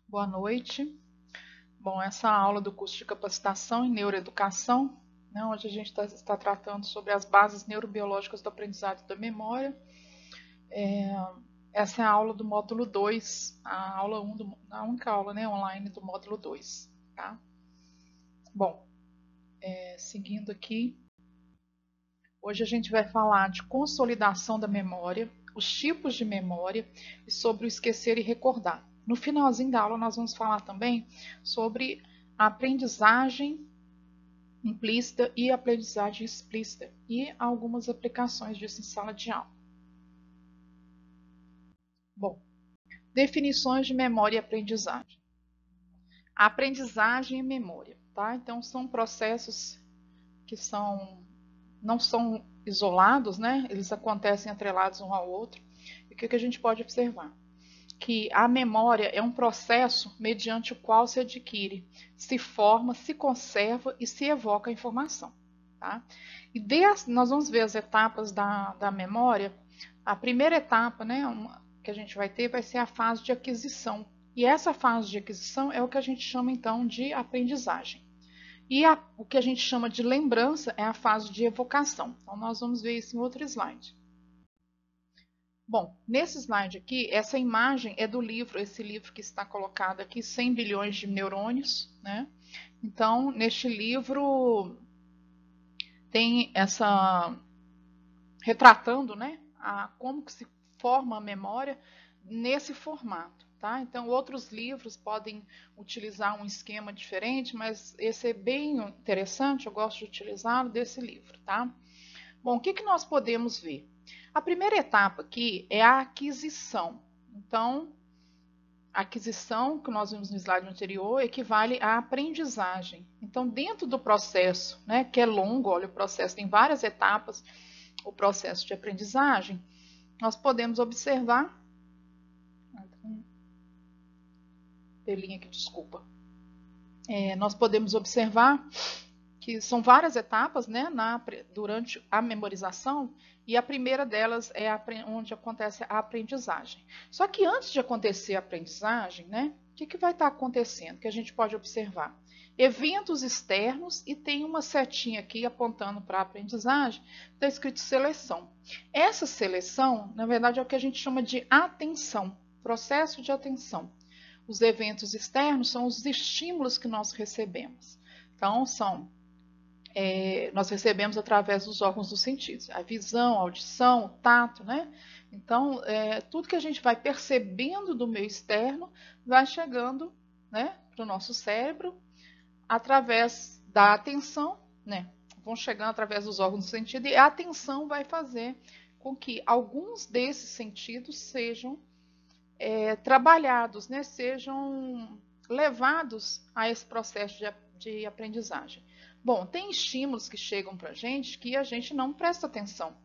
Boa noite. Bom, essa aula do curso de capacitação em neuroeducação, né, onde a gente está tratando sobre as bases neurobiológicas do aprendizado da memória. Essa é a aula do módulo 2, a aula 1, a única aula, né, online do módulo 2. Tá? Bom, seguindo aqui, hoje a gente vai falar de consolidação da memória, os tipos de memória e sobre o esquecer e recordar. No finalzinho da aula, nós vamos falar também sobre a aprendizagem implícita e aprendizagem explícita e algumas aplicações disso em sala de aula. Bom, definições de memória e aprendizagem. A aprendizagem e memória, tá? Então são processos que não são isolados, né? Eles acontecem atrelados um ao outro. E o que a gente pode observar? Que a memória é um processo mediante o qual se adquire, se forma, se conserva e se evoca a informação. Tá? E nós vamos ver as etapas da memória. A primeira etapa, né, que a gente vai ter vai ser a fase de aquisição. E essa fase de aquisição é o que a gente chama então de aprendizagem. E o que a gente chama de lembrança é a fase de evocação. Então nós vamos ver isso em outro slide. Bom, nesse slide aqui, essa imagem é do livro, esse livro que está colocado aqui, 100 bilhões de neurônios, né? Então, neste livro tem essa retratando, né, como que se forma a memória nesse formato, tá? Então, outros livros podem utilizar um esquema diferente, mas esse é bem interessante, eu gosto de utilizá-lo desse livro, tá? Bom, o que nós podemos ver? A primeira etapa aqui é a aquisição. Então, a aquisição, que nós vimos no slide anterior, equivale à aprendizagem. Então, dentro do processo, né, que é longo, olha, o processo tem várias etapas, o processo de aprendizagem, nós podemos observar. Pelinha aqui, desculpa. Nós podemos observar que são várias etapas, né, durante a memorização, e a primeira delas é onde acontece a aprendizagem. Só que antes de acontecer a aprendizagem, né, o que vai estar acontecendo? Que a gente pode observar eventos externos e tem uma setinha aqui apontando para a aprendizagem, está escrito seleção. Essa seleção, na verdade, é o que a gente chama de atenção, processo de atenção. Os eventos externos são os estímulos que nós recebemos. Então, nós recebemos através dos órgãos dos sentidos, a visão, a audição, o tato, né? Então, tudo que a gente vai percebendo do meio externo vai chegando, né, para o nosso cérebro através da atenção, né? Vão chegando através dos órgãos do sentido e a atenção vai fazer com que alguns desses sentidos sejam trabalhados, né? Sejam levados a esse processo de aprendizagem. Bom, tem estímulos que chegam para que a gente não presta atenção.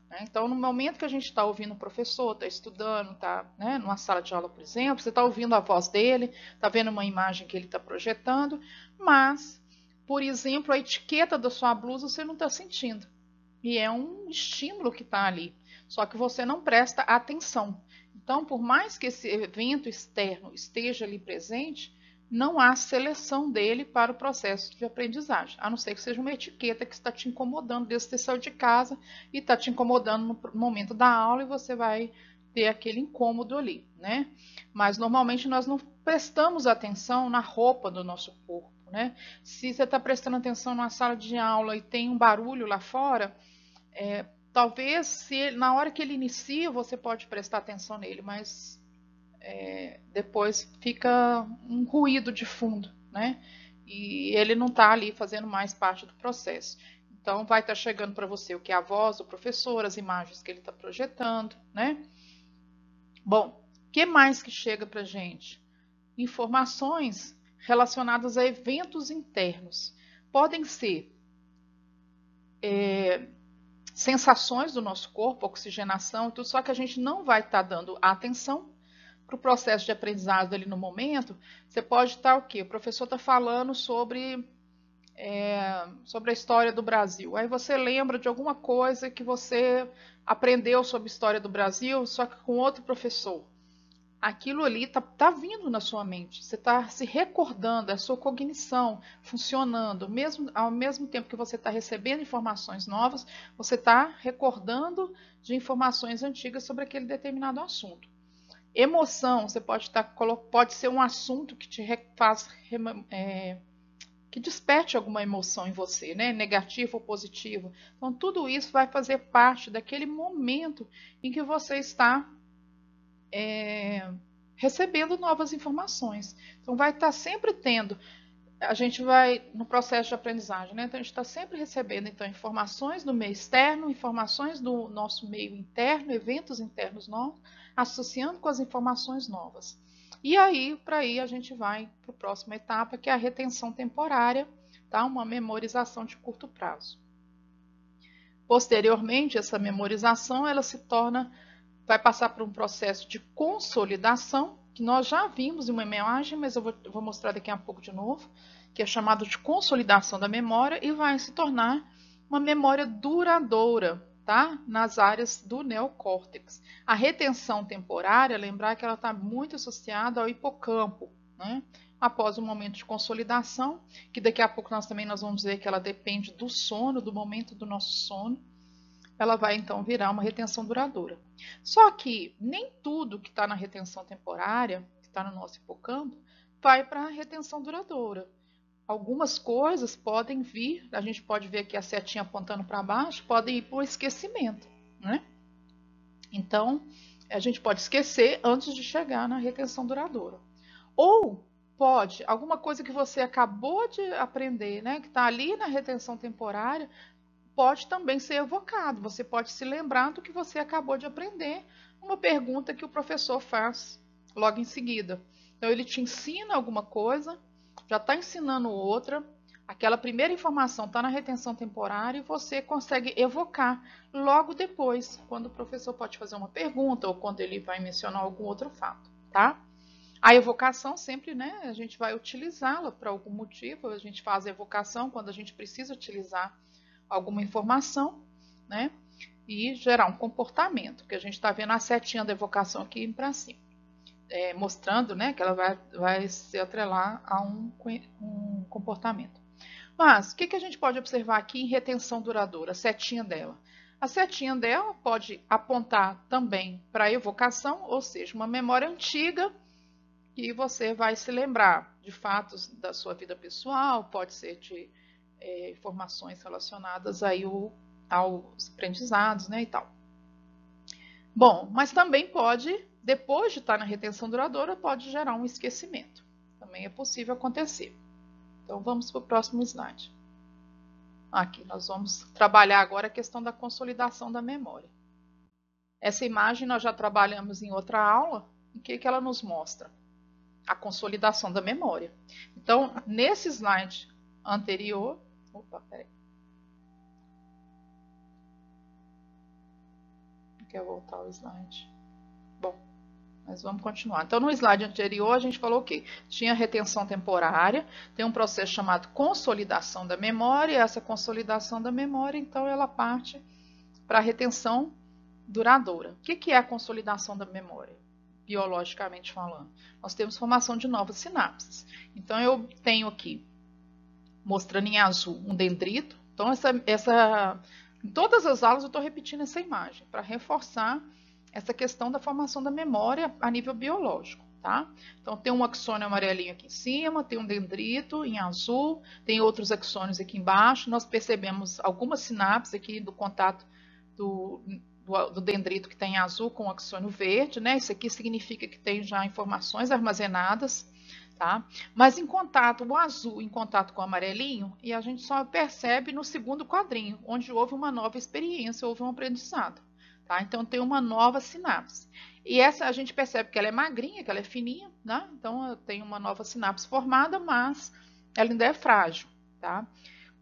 Né? Então, no momento que a gente está ouvindo o professor, está estudando, está, né, numa sala de aula, por exemplo, você está ouvindo a voz dele, está vendo uma imagem que ele está projetando, mas, por exemplo, a etiqueta da sua blusa você não está sentindo. E é um estímulo que está ali, só que você não presta atenção. Então, por mais que esse evento externo esteja ali presente, não há seleção dele para o processo de aprendizagem, a não ser que seja uma etiqueta que está te incomodando desde que você saiu de casa e está te incomodando no momento da aula e você vai ter aquele incômodo ali, né? Mas normalmente nós não prestamos atenção na roupa do nosso corpo, né? Se você está prestando atenção numa sala de aula e tem um barulho lá fora, talvez na hora que ele inicia você pode prestar atenção nele, mas depois fica um ruído de fundo, né? E ele não está ali fazendo mais parte do processo. Então, vai estar chegando para você o que é a voz do professor, as imagens que ele está projetando, né? Bom, o que mais que chega para a gente? Informações relacionadas a eventos internos. Podem ser sensações do nosso corpo, oxigenação e tudo, só que a gente não vai estar dando atenção para o processo de aprendizado ali no momento. Você pode estar o quê? O professor está falando sobre a história do Brasil. Aí você lembra de alguma coisa que você aprendeu sobre a história do Brasil, só que com outro professor. aquilo ali tá vindo na sua mente. Você está se recordando, é a sua cognição funcionando. Ao mesmo tempo que você está recebendo informações novas, você está recordando de informações antigas sobre aquele determinado assunto. Emoção, você pode ser um assunto que te faz que desperte alguma emoção em você, né? Negativa ou positiva. Então, tudo isso vai fazer parte daquele momento em que você está recebendo novas informações. Então, vai estar sempre tendo. A gente vai no processo de aprendizagem, né? Então, a gente está sempre recebendo então, informações do meio externo, informações do nosso meio interno, eventos internos novos, associando com as informações novas. E aí, para aí, a gente vai para a próxima etapa, que é a retenção temporária, tá? Uma memorização de curto prazo. Posteriormente, essa memorização ela vai passar por um processo de consolidação, que nós já vimos em uma imagem, mas eu vou mostrar daqui a pouco de novo, que é chamado de consolidação da memória e vai se tornar uma memória duradoura, tá? Nas áreas do neocórtex. A retenção temporária, lembrar que ela está muito associada ao hipocampo, né? Após o momento de consolidação, que daqui a pouco nós vamos ver que ela depende do sono, do momento do nosso sono, ela vai então virar uma retenção duradoura. Só que nem tudo que está na retenção temporária, que está no nosso hipocampo, vai para a retenção duradoura. Algumas coisas podem vir, a gente pode ver aqui a setinha apontando para baixo, podem ir para o esquecimento, né? Então, a gente pode esquecer antes de chegar na retenção duradoura. Ou pode, alguma coisa que você acabou de aprender, né, que está ali na retenção temporária, pode também ser evocado. Você pode se lembrar do que você acabou de aprender, uma pergunta que o professor faz logo em seguida. Então, ele te ensina alguma coisa, já está ensinando outra, aquela primeira informação está na retenção temporária e você consegue evocar logo depois, quando o professor pode fazer uma pergunta ou quando ele vai mencionar algum outro fato, tá? A evocação sempre, né, a gente vai utilizá-la por algum motivo, a gente faz a evocação quando a gente precisa utilizar alguma informação, né, e gerar um comportamento, que a gente está vendo a setinha da evocação aqui para cima, mostrando, né, que ela vai se atrelar a um comportamento. Mas, o que a gente pode observar aqui em retenção duradoura, a setinha dela? A setinha dela pode apontar também para a evocação, ou seja, uma memória antiga que você vai se lembrar de fatos da sua vida pessoal, pode ser de informações relacionadas aí aos aprendizados, né, e tal. Bom, mas também pode, depois de estar na retenção duradoura, pode gerar um esquecimento. Também é possível acontecer. Então, vamos para o próximo slide. Aqui, nós vamos trabalhar agora a questão da consolidação da memória. Essa imagem nós já trabalhamos em outra aula. O que ela nos mostra? A consolidação da memória. Então, nesse slide anterior... Opa, peraí. Quer voltar o slide? Bom, mas vamos continuar. Então, no slide anterior, a gente falou o quê? Tinha retenção temporária, tem um processo chamado consolidação da memória, e essa consolidação da memória, então, ela parte para a retenção duradoura. O que é a consolidação da memória? Biologicamente falando, nós temos formação de novas sinapses. Então, eu tenho aqui, mostrando em azul, um dendrito. Então, em todas as aulas eu estou repetindo essa imagem, para reforçar essa questão da formação da memória a nível biológico, tá? Então, tem um axônio amarelinho aqui em cima, tem um dendrito em azul, tem outros axônios aqui embaixo. Nós percebemos algumas sinapses aqui do contato do dendrito que tem em azul com o axônio verde, né? Isso aqui significa que tem já informações armazenadas, tá? Mas em contato, o azul em contato com o amarelinho, e a gente só percebe no segundo quadrinho, onde houve uma nova experiência, houve um aprendizado, tá? Então tem uma nova sinapse. E essa a gente percebe que ela é magrinha, que ela é fininha, né? Então tem uma nova sinapse formada, mas ela ainda é frágil, tá?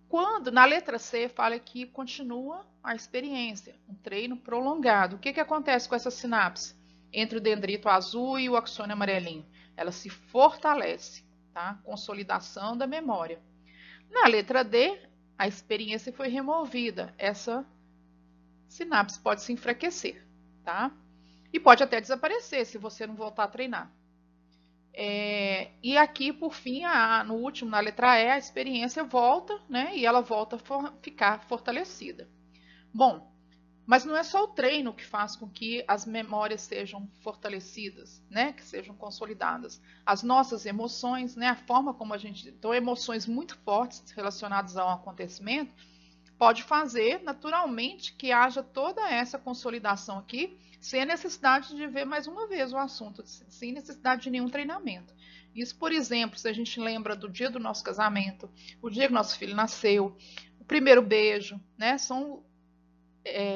Quando, na letra C, fala que continua a experiência, um treino prolongado. O que acontece com essa sinapse entre o dendrito azul e o axônio amarelinho? Ela se fortalece, tá? Consolidação da memória. Na letra D, a experiência foi removida. Essa sinapse pode se enfraquecer, tá? E pode até desaparecer se você não voltar a treinar. E aqui, por fim, no último, na letra E, a experiência volta, né? E ela volta a ficar fortalecida. Bom, mas não é só o treino que faz com que as memórias sejam fortalecidas, né? Que sejam consolidadas. As nossas emoções, né? A forma como a gente... Então, emoções muito fortes relacionadas ao acontecimento pode fazer, naturalmente, que haja toda essa consolidação aqui, sem a necessidade de ver mais uma vez o assunto, sem necessidade de nenhum treinamento. Isso, por exemplo, se a gente lembra do dia do nosso casamento, o dia que nosso filho nasceu, o primeiro beijo, né? São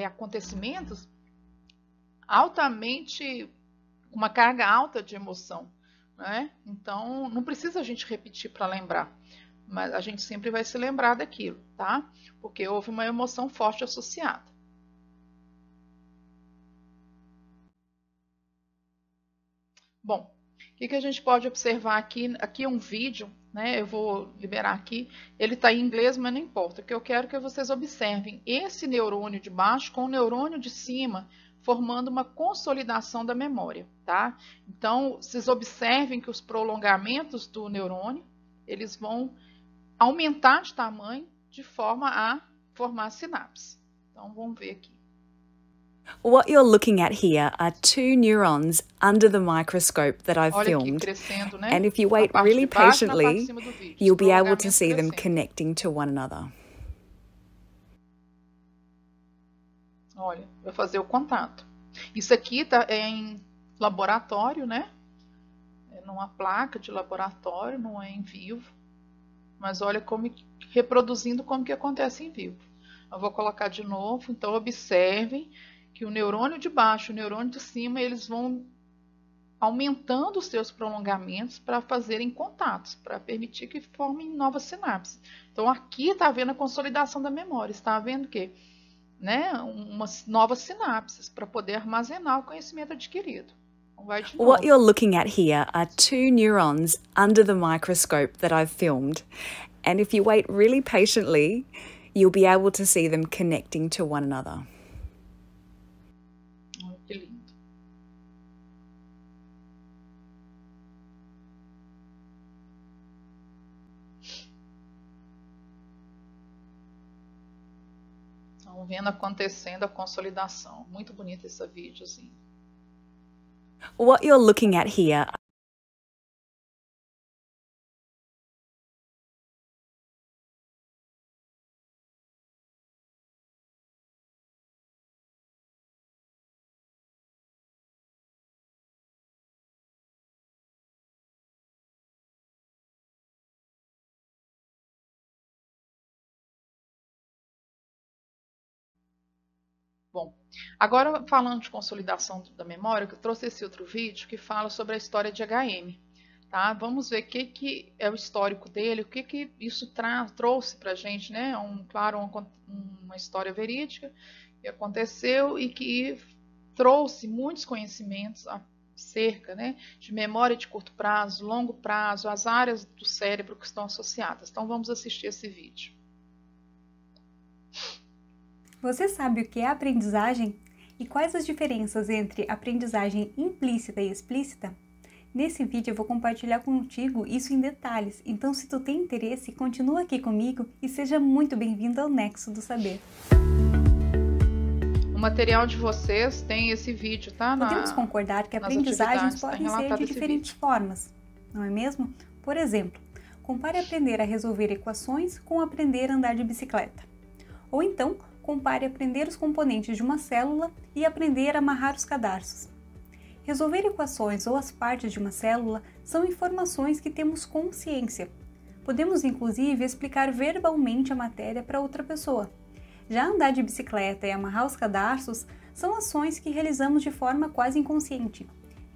acontecimentos altamente, com uma carga alta de emoção, né? Então, não precisa a gente repetir para lembrar, mas a gente sempre vai se lembrar daquilo, tá? Porque houve uma emoção forte associada. Bom, o que a gente pode observar aqui? Aqui é um vídeo, né? Eu vou liberar aqui. Ele está em inglês, mas não importa. O que eu quero é que vocês observem esse neurônio de baixo com o neurônio de cima, formando uma consolidação da memória, tá? Então, vocês observem que os prolongamentos do neurônio, eles vão aumentar de tamanho de forma a formar sinapse. Então, vamos ver aqui. What you're looking at here are two neurons under the microscope that I've filmed, crescendo, né? and if you wait really patiently, you'll be able to see them connecting to one another. Olha, vou fazer o contato. Isso aqui é em laboratório, né? É numa placa de laboratório, não é em vivo. Mas olha como reproduzindo como que acontece em vivo. Eu vou colocar de novo, então observem que o neurônio de baixo e o neurônio de cima, eles vão aumentando os seus prolongamentos para fazerem contatos, para permitir que formem novas sinapses. Então aqui está havendo a consolidação da memória, está havendo o quê? Né? Umas novas sinapses para poder armazenar o conhecimento adquirido. Então, vai de novo. What you're looking at here are two neurons under the microscope that I've filmed, and if you wait really patiently, you'll be able to see them connecting to one another. Que lindo. Estão vendo acontecendo a consolidação. Muito bonito esse videozinho. What you're looking at here Bom, agora falando de consolidação da memória, eu trouxe esse outro vídeo que fala sobre a história de HM. Tá? Vamos ver o que é o histórico dele, o que isso trouxe para a gente, né? Claro, uma história verídica que aconteceu e que trouxe muitos conhecimentos acerca, né, de memória de curto prazo, longo prazo, as áreas do cérebro que estão associadas. Então vamos assistir esse vídeo. Você sabe o que é aprendizagem? E quais as diferenças entre aprendizagem implícita e explícita? Nesse vídeo eu vou compartilhar contigo isso em detalhes, então se tu tem interesse, continua aqui comigo e seja muito bem-vindo ao Nexo do Saber. O material de vocês tem esse vídeo, tá? Podemos concordar que aprendizagens podem ser de diferentes formas, não é mesmo? Por exemplo, compare aprender a resolver equações com aprender a andar de bicicleta. Ou então, compare aprender os componentes de uma célula e aprender a amarrar os cadarços. Resolver equações ou as partes de uma célula são informações que temos consciência. Podemos, inclusive, explicar verbalmente a matéria para outra pessoa. Já andar de bicicleta e amarrar os cadarços são ações que realizamos de forma quase inconsciente.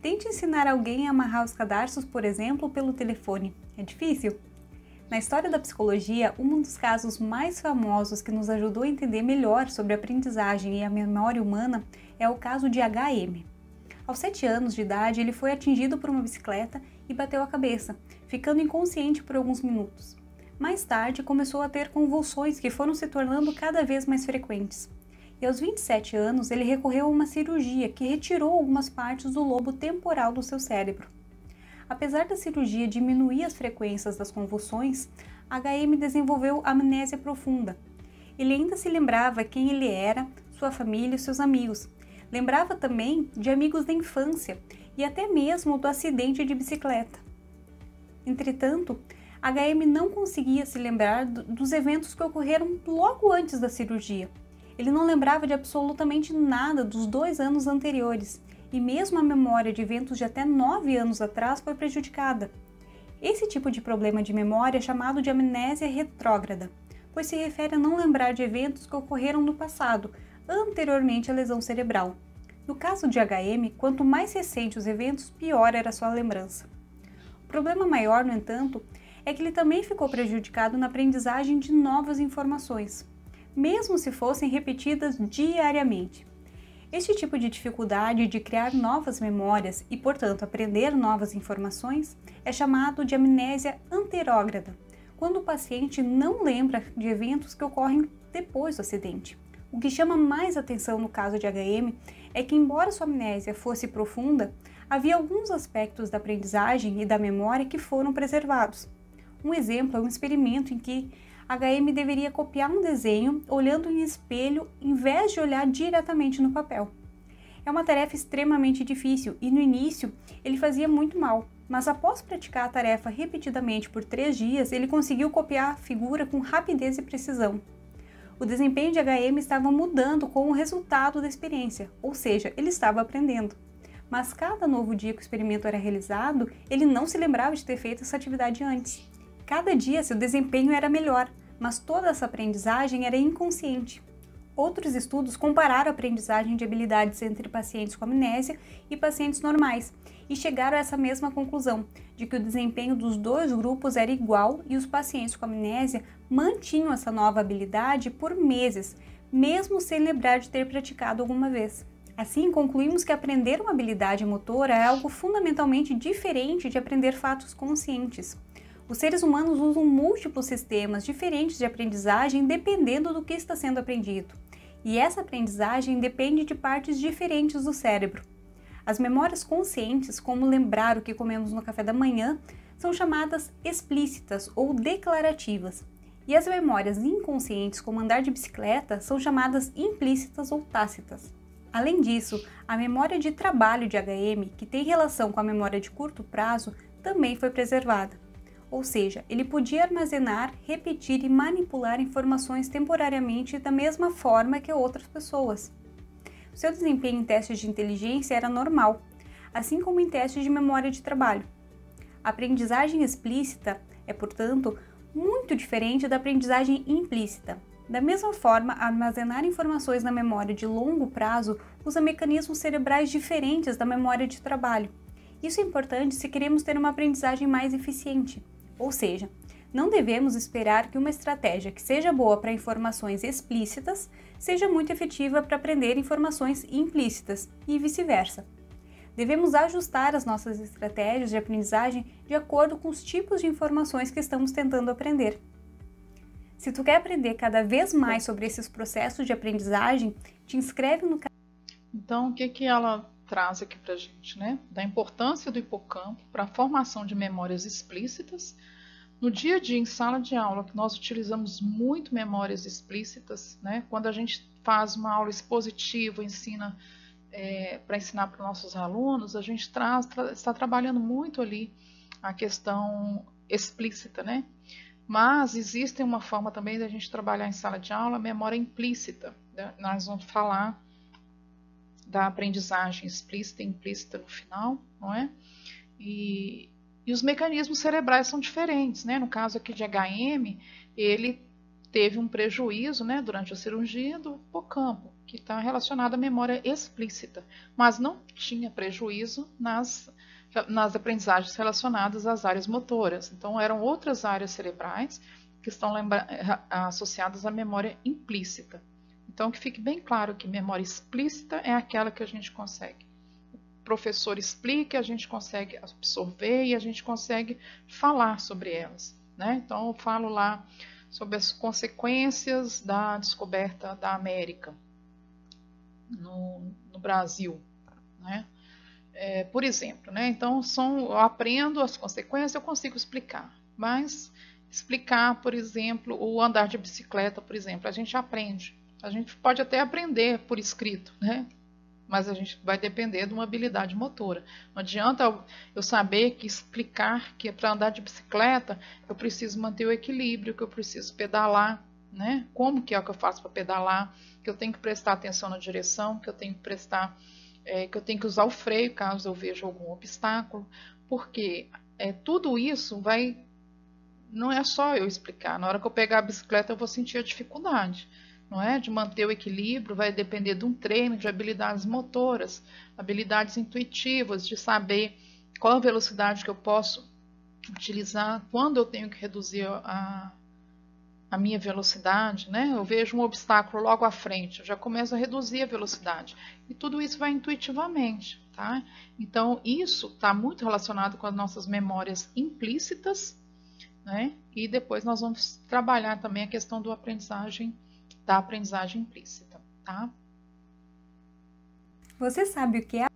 Tente ensinar alguém a amarrar os cadarços, por exemplo, pelo telefone. É difícil? Na história da psicologia, um dos casos mais famosos que nos ajudou a entender melhor sobre a aprendizagem e a memória humana é o caso de HM. Aos 7 anos de idade, ele foi atingido por uma bicicleta e bateu a cabeça, ficando inconsciente por alguns minutos. Mais tarde, começou a ter convulsões que foram se tornando cada vez mais frequentes. e aos 27 anos ele recorreu a uma cirurgia que retirou algumas partes do lobo temporal do seu cérebro. Apesar da cirurgia diminuir as frequências das convulsões, HM desenvolveu amnésia profunda. Ele ainda se lembrava quem ele era, sua família e seus amigos. Lembrava também de amigos da infância e até mesmo do acidente de bicicleta. Entretanto, HM não conseguia se lembrar dos eventos que ocorreram logo antes da cirurgia. Ele não lembrava de absolutamente nada dos 2 anos anteriores, e mesmo a memória de eventos de até 9 anos atrás foi prejudicada. Esse tipo de problema de memória é chamado de amnésia retrógrada, pois se refere a não lembrar de eventos que ocorreram no passado, anteriormente à lesão cerebral. No caso de HM, quanto mais recentes os eventos, pior era a sua lembrança. O problema maior, no entanto, é que ele também ficou prejudicado na aprendizagem de novas informações, mesmo se fossem repetidas diariamente. Este tipo de dificuldade de criar novas memórias e, portanto, aprender novas informações é chamado de amnésia anterógrada, quando o paciente não lembra de eventos que ocorrem depois do acidente. O que chama mais atenção no caso de HM é que, embora sua amnésia fosse profunda, havia alguns aspectos da aprendizagem e da memória que foram preservados. Um exemplo é um experimento em que HM deveria copiar um desenho olhando em espelho em vez de olhar diretamente no papel. É uma tarefa extremamente difícil e no início ele fazia muito mal, mas após praticar a tarefa repetidamente por 3 dias, ele conseguiu copiar a figura com rapidez e precisão. O desempenho de HM estava mudando com o resultado da experiência, ou seja, ele estava aprendendo. Mas cada novo dia que o experimento era realizado, ele não se lembrava de ter feito essa atividade antes. Cada dia seu desempenho era melhor, mas toda essa aprendizagem era inconsciente. Outros estudos compararam a aprendizagem de habilidades entre pacientes com amnésia e pacientes normais e chegaram a essa mesma conclusão, de que o desempenho dos 2 grupos era igual e os pacientes com amnésia mantinham essa nova habilidade por meses, mesmo sem lembrar de ter praticado alguma vez. Assim, concluímos que aprender uma habilidade motora é algo fundamentalmente diferente de aprender fatos conscientes. Os seres humanos usam múltiplos sistemas diferentes de aprendizagem dependendo do que está sendo aprendido. E essa aprendizagem depende de partes diferentes do cérebro. As memórias conscientes, como lembrar o que comemos no café da manhã, são chamadas explícitas ou declarativas. E as memórias inconscientes, como andar de bicicleta, são chamadas implícitas ou tácitas. Além disso, a memória de trabalho de HM, que tem relação com a memória de curto prazo, também foi preservada. Ou seja, ele podia armazenar, repetir e manipular informações temporariamente da mesma forma que outras pessoas. O seu desempenho em testes de inteligência era normal, assim como em testes de memória de trabalho. A aprendizagem explícita é, portanto, muito diferente da aprendizagem implícita. Da mesma forma, armazenar informações na memória de longo prazo usa mecanismos cerebrais diferentes da memória de trabalho. Isso é importante se queremos ter uma aprendizagem mais eficiente. Ou seja, não devemos esperar que uma estratégia que seja boa para informações explícitas seja muito efetiva para aprender informações implícitas e vice-versa. Devemos ajustar as nossas estratégias de aprendizagem de acordo com os tipos de informações que estamos tentando aprender. Se tu quer aprender cada vez mais sobre esses processos de aprendizagem, te inscreve no canal. Então, o que ela traz aqui para a gente, né? Da importância do hipocampo para a formação de memórias explícitas. No dia a dia, em sala de aula, que nós utilizamos muito memórias explícitas, né? Quando a gente faz uma aula expositiva, ensina para ensinar para os nossos alunos, a gente está trabalhando muito ali a questão explícita, né? Mas existe uma forma também da gente trabalhar em sala de aula a memória implícita, né? Nós vamos falar da aprendizagem explícita e implícita no final, não é? E os mecanismos cerebrais são diferentes, né? No caso aqui de HM, ele teve um prejuízo, né, durante a cirurgia do hipocampo, que está relacionado à memória explícita, mas não tinha prejuízo nas aprendizagens relacionadas às áreas motoras. Então, eram outras áreas cerebrais que estão associadas à memória implícita. Então, que fique bem claro que memória explícita é aquela que a gente consegue. O professor explica, a gente consegue absorver e a gente consegue falar sobre elas, né? Então, eu falo lá sobre as consequências da descoberta da América. no Brasil, né? Por exemplo, né? Então, eu aprendo as consequências, eu consigo explicar, mas explicar, por exemplo, o andar de bicicleta, por exemplo, a gente aprende. A gente pode até aprender por escrito, né? Mas a gente vai depender de uma habilidade motora. Não adianta eu saber que explicar que para andar de bicicleta eu preciso manter o equilíbrio, que eu preciso pedalar, né? Como que é o que eu faço para pedalar, que eu tenho que prestar atenção na direção, que eu tenho que que eu tenho que usar o freio caso eu veja algum obstáculo, porque tudo isso não é só eu explicar. Na hora que eu pegar a bicicleta eu vou sentir a dificuldade, não é? De manter o equilíbrio vai depender de um treino de habilidades motoras, habilidades intuitivas, de saber qual a velocidade que eu posso utilizar, quando eu tenho que reduzir a minha velocidade, né? Eu vejo um obstáculo logo à frente, eu já começo a reduzir a velocidade. E tudo isso vai intuitivamente, tá? Então, isso está muito relacionado com as nossas memórias implícitas, né? E depois nós vamos trabalhar também a questão da aprendizagem implícita, tá? Você sabe o que é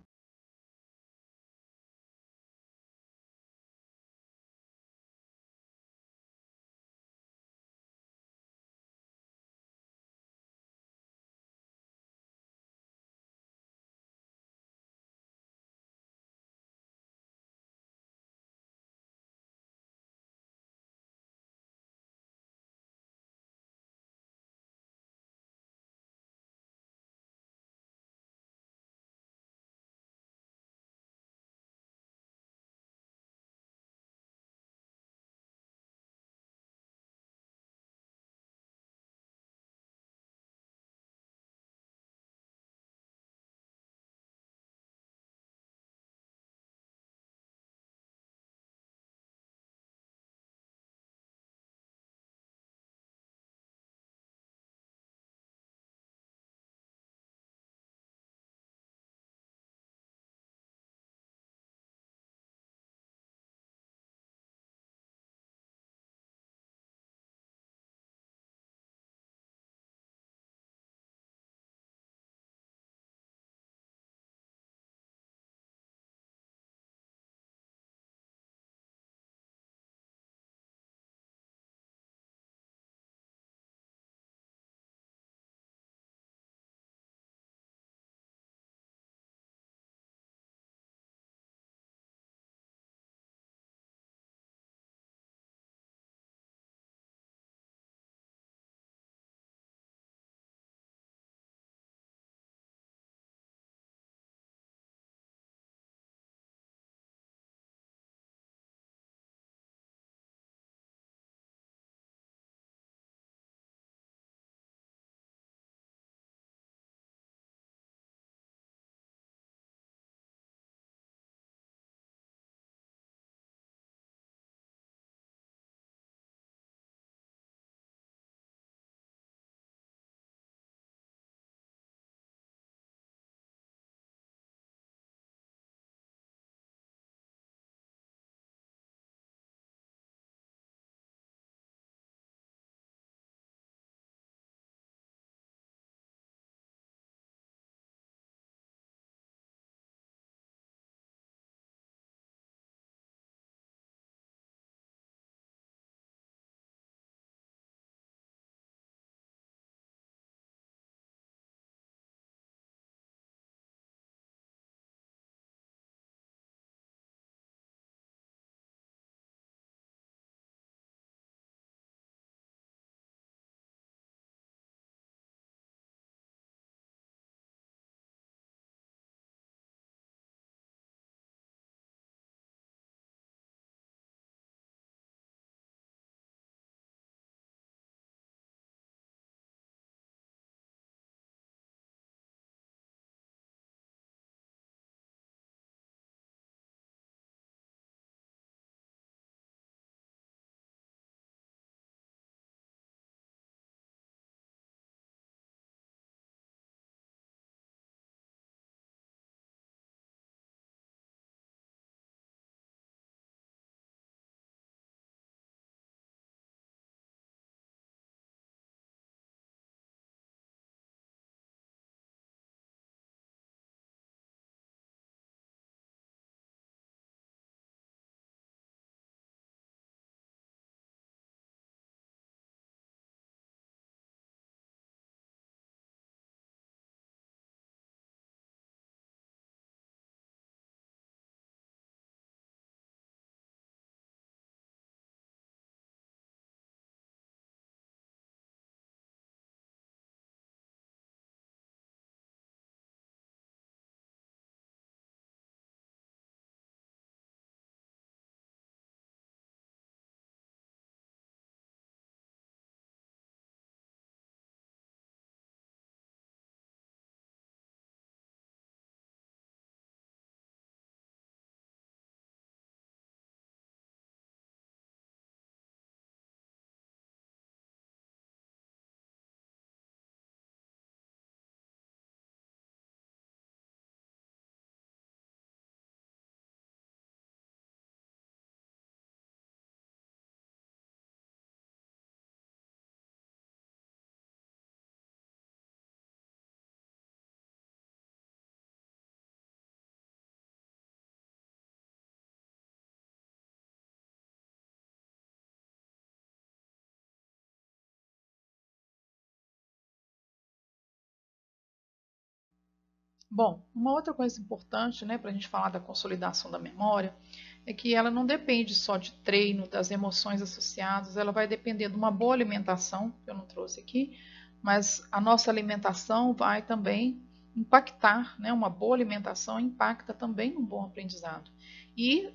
Bom, uma outra coisa importante, né, para a gente falar da consolidação da memória, é que ela não depende só de treino, das emoções associadas, ela vai depender de uma boa alimentação, que eu não trouxe aqui, mas a nossa alimentação vai também impactar, né, uma boa alimentação impacta também um bom aprendizado. E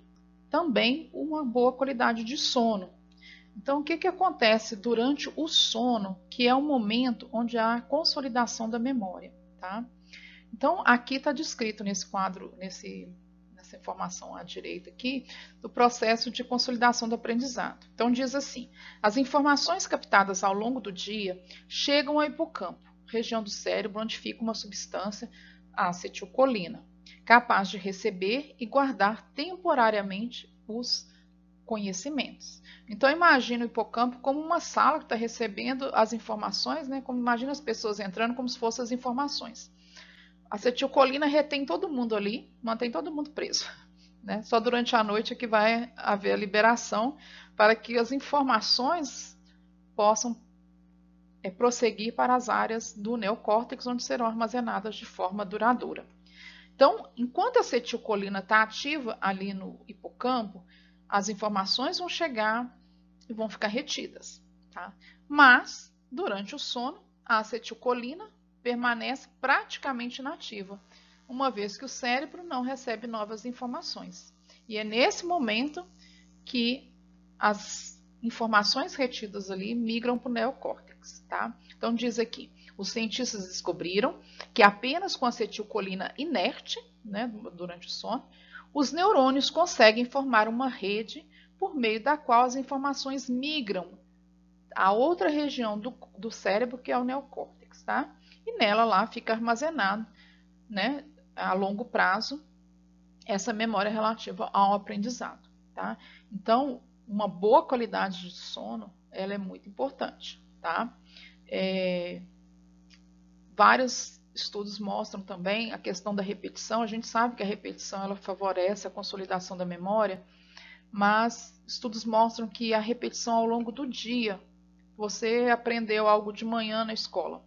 também uma boa qualidade de sono. Então, o que acontece durante o sono, que é o momento onde há a consolidação da memória, tá? Então, aqui está descrito nesse quadro, nessa informação à direita aqui, do processo de consolidação do aprendizado. Então, diz assim: as informações captadas ao longo do dia chegam ao hipocampo, região do cérebro onde fica uma substância, a acetilcolina, capaz de receber e guardar temporariamente os conhecimentos. Então, imagina o hipocampo como uma sala que está recebendo as informações, né? Como imagina as pessoas entrando como se fossem as informações. A acetilcolina retém todo mundo ali, mantém todo mundo preso, né? Só durante a noite é que vai haver a liberação para que as informações possam prosseguir para as áreas do neocórtex, onde serão armazenadas de forma duradoura. Então, enquanto a acetilcolina está ativa ali no hipocampo, as informações vão chegar e vão ficar retidas, tá? Mas, durante o sono, a acetilcolina permanece praticamente inativa, uma vez que o cérebro não recebe novas informações. E é nesse momento que as informações retidas ali migram para o neocórtex, tá? Então diz aqui, os cientistas descobriram que apenas com acetilcolina inerte, né, durante o sono, os neurônios conseguem formar uma rede por meio da qual as informações migram a outra região do cérebro, que é o neocórtex, tá? E nela lá fica armazenado, né, a longo prazo, essa memória relativa ao aprendizado, tá? Então, uma boa qualidade de sono, ela é muito importante, tá? Vários estudos mostram também a questão da repetição. A gente sabe que a repetição ela favorece a consolidação da memória, mas estudos mostram que a repetição ao longo do dia, você aprendeu algo de manhã na escola,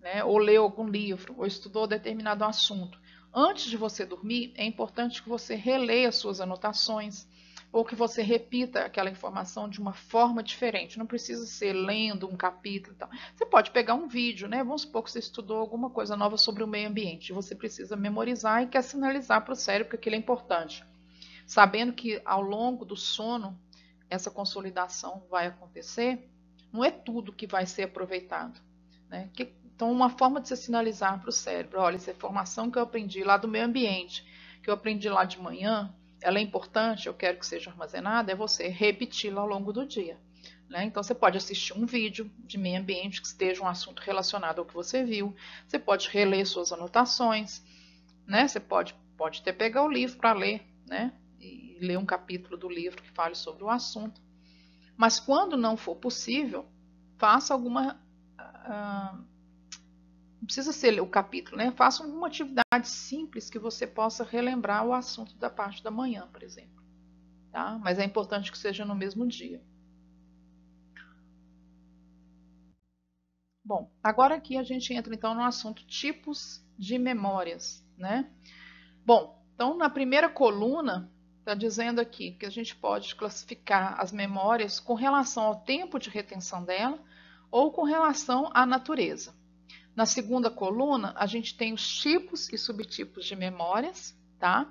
né? Ou leu algum livro, ou estudou determinado assunto. Antes de você dormir, é importante que você releia suas anotações, ou que você repita aquela informação de uma forma diferente. Não precisa ser lendo um capítulo e tal. Você pode pegar um vídeo, né? Vamos supor que você estudou alguma coisa nova sobre o meio ambiente. Você precisa memorizar e quer sinalizar para o cérebro que aquilo é importante. Sabendo que ao longo do sono, essa consolidação vai acontecer, não é tudo que vai ser aproveitado, né? Então, uma forma de se sinalizar para o cérebro, olha, essa informação que eu aprendi lá do meio ambiente, que eu aprendi lá de manhã, ela é importante, eu quero que seja armazenada, é você repeti-la ao longo do dia, né? Então, você pode assistir um vídeo de meio ambiente que esteja um assunto relacionado ao que você viu, você pode reler suas anotações, né? Você pode até pegar o livro para ler, né? E ler um capítulo do livro que fale sobre o assunto. Mas quando não for possível, faça alguma... não precisa ser o capítulo, né? Faça alguma atividade simples que você possa relembrar o assunto da parte da manhã, por exemplo. Tá? Mas é importante que seja no mesmo dia. Bom, agora aqui a gente entra então no assunto tipos de memórias, né? Bom, então na primeira coluna está dizendo aqui que a gente pode classificar as memórias com relação ao tempo de retenção dela ou com relação à natureza. Na segunda coluna, a gente tem os tipos e subtipos de memórias, tá?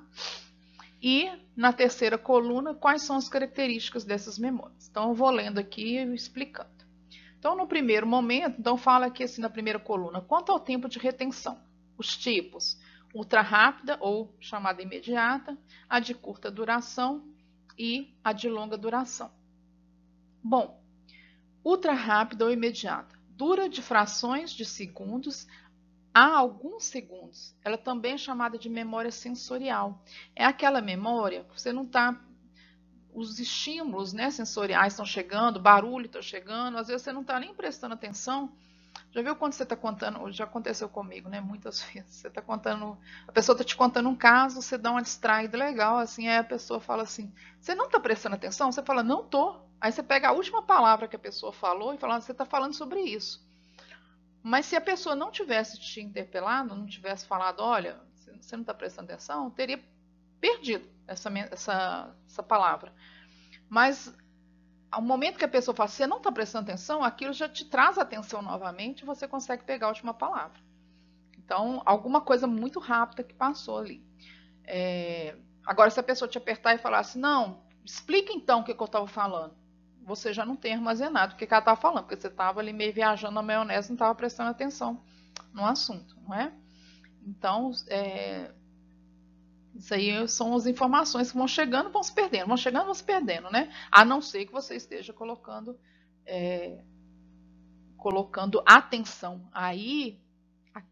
E na terceira coluna, quais são as características dessas memórias. Então, eu vou lendo aqui e explicando. Então, no primeiro momento, então fala aqui assim na primeira coluna, quanto ao tempo de retenção, os tipos, ultra rápida ou chamada imediata, a de curta duração e a de longa duração. Bom, ultra rápida ou imediata dura de frações de segundos a alguns segundos. Ela também é chamada de memória sensorial. É aquela memória que você não está... Os estímulos, né, sensoriais estão chegando, barulho está chegando, às vezes você não está nem prestando atenção. Já viu quando você está contando, já aconteceu comigo, né? Muitas vezes. Você está contando, a pessoa está te contando um caso, você dá uma distraída legal, assim, aí a pessoa fala assim, você não está prestando atenção? Você fala, não tô. Aí você pega a última palavra que a pessoa falou e fala, você está falando sobre isso. Mas se a pessoa não tivesse te interpelado, não tivesse falado, olha, você não está prestando atenção, teria perdido essa palavra. Mas ao momento que a pessoa fala, você não está prestando atenção, aquilo já te traz atenção novamente e você consegue pegar a última palavra. Então, alguma coisa muito rápida que passou ali. Agora, se a pessoa te apertar e falar assim, não, explica então o que eu estava falando, você já não tem armazenado o que ela estava falando, porque você estava ali meio viajando na maionese e não estava prestando atenção no assunto, não é? Então, isso aí são as informações que vão chegando, vão se perdendo, vão chegando, vão se perdendo, né? A não ser que você esteja colocando atenção. Aí,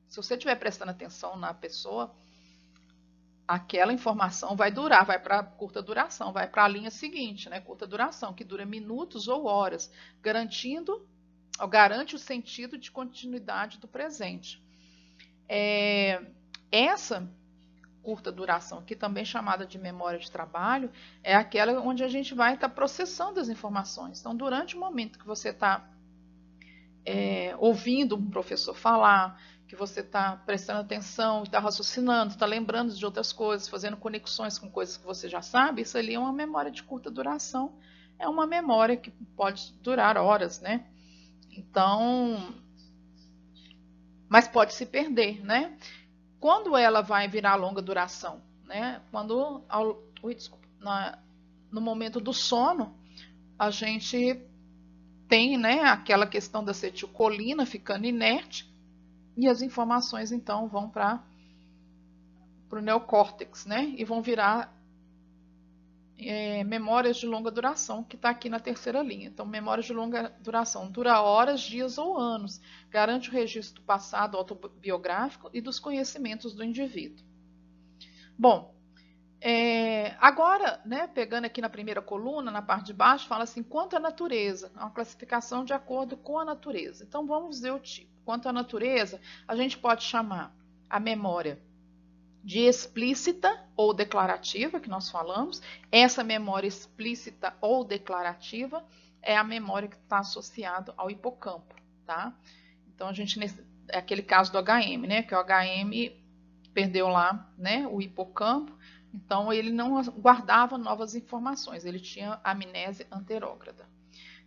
se você estiver prestando atenção na pessoa, aquela informação vai durar, vai para curta duração, vai para a linha seguinte, né? Curta duração, que dura minutos ou horas, garante o sentido de continuidade do presente. Essa curta duração, que também é chamada de memória de trabalho, é aquela onde a gente vai estar processando as informações. Então, durante o momento que você está ouvindo um professor falar, que você está prestando atenção, está raciocinando, está lembrando de outras coisas, fazendo conexões com coisas que você já sabe, isso ali é uma memória de curta duração, é uma memória que pode durar horas, né? Então, mas pode se perder, né? Quando ela vai virar longa duração, né? No momento do sono, a gente tem, né, aquela questão da acetilcolina ficando inerte e as informações então vão para o neocórtex, né? E vão virar memórias de longa duração, que está aqui na terceira linha. Então, memórias de longa duração dura horas, dias ou anos, garante o registro do passado autobiográfico e dos conhecimentos do indivíduo. Bom, agora, né, pegando aqui na primeira coluna, na parte de baixo, fala assim, quanto à natureza, uma classificação de acordo com a natureza. Então, vamos ver o tipo. Quanto à natureza, a gente pode chamar a memória de explícita ou declarativa, que nós falamos. Essa memória explícita ou declarativa é a memória que está associada ao hipocampo, tá? Então, é aquele caso do HM, né? Que o HM perdeu lá, né, o hipocampo, então ele não guardava novas informações, ele tinha amnésia anterógrada.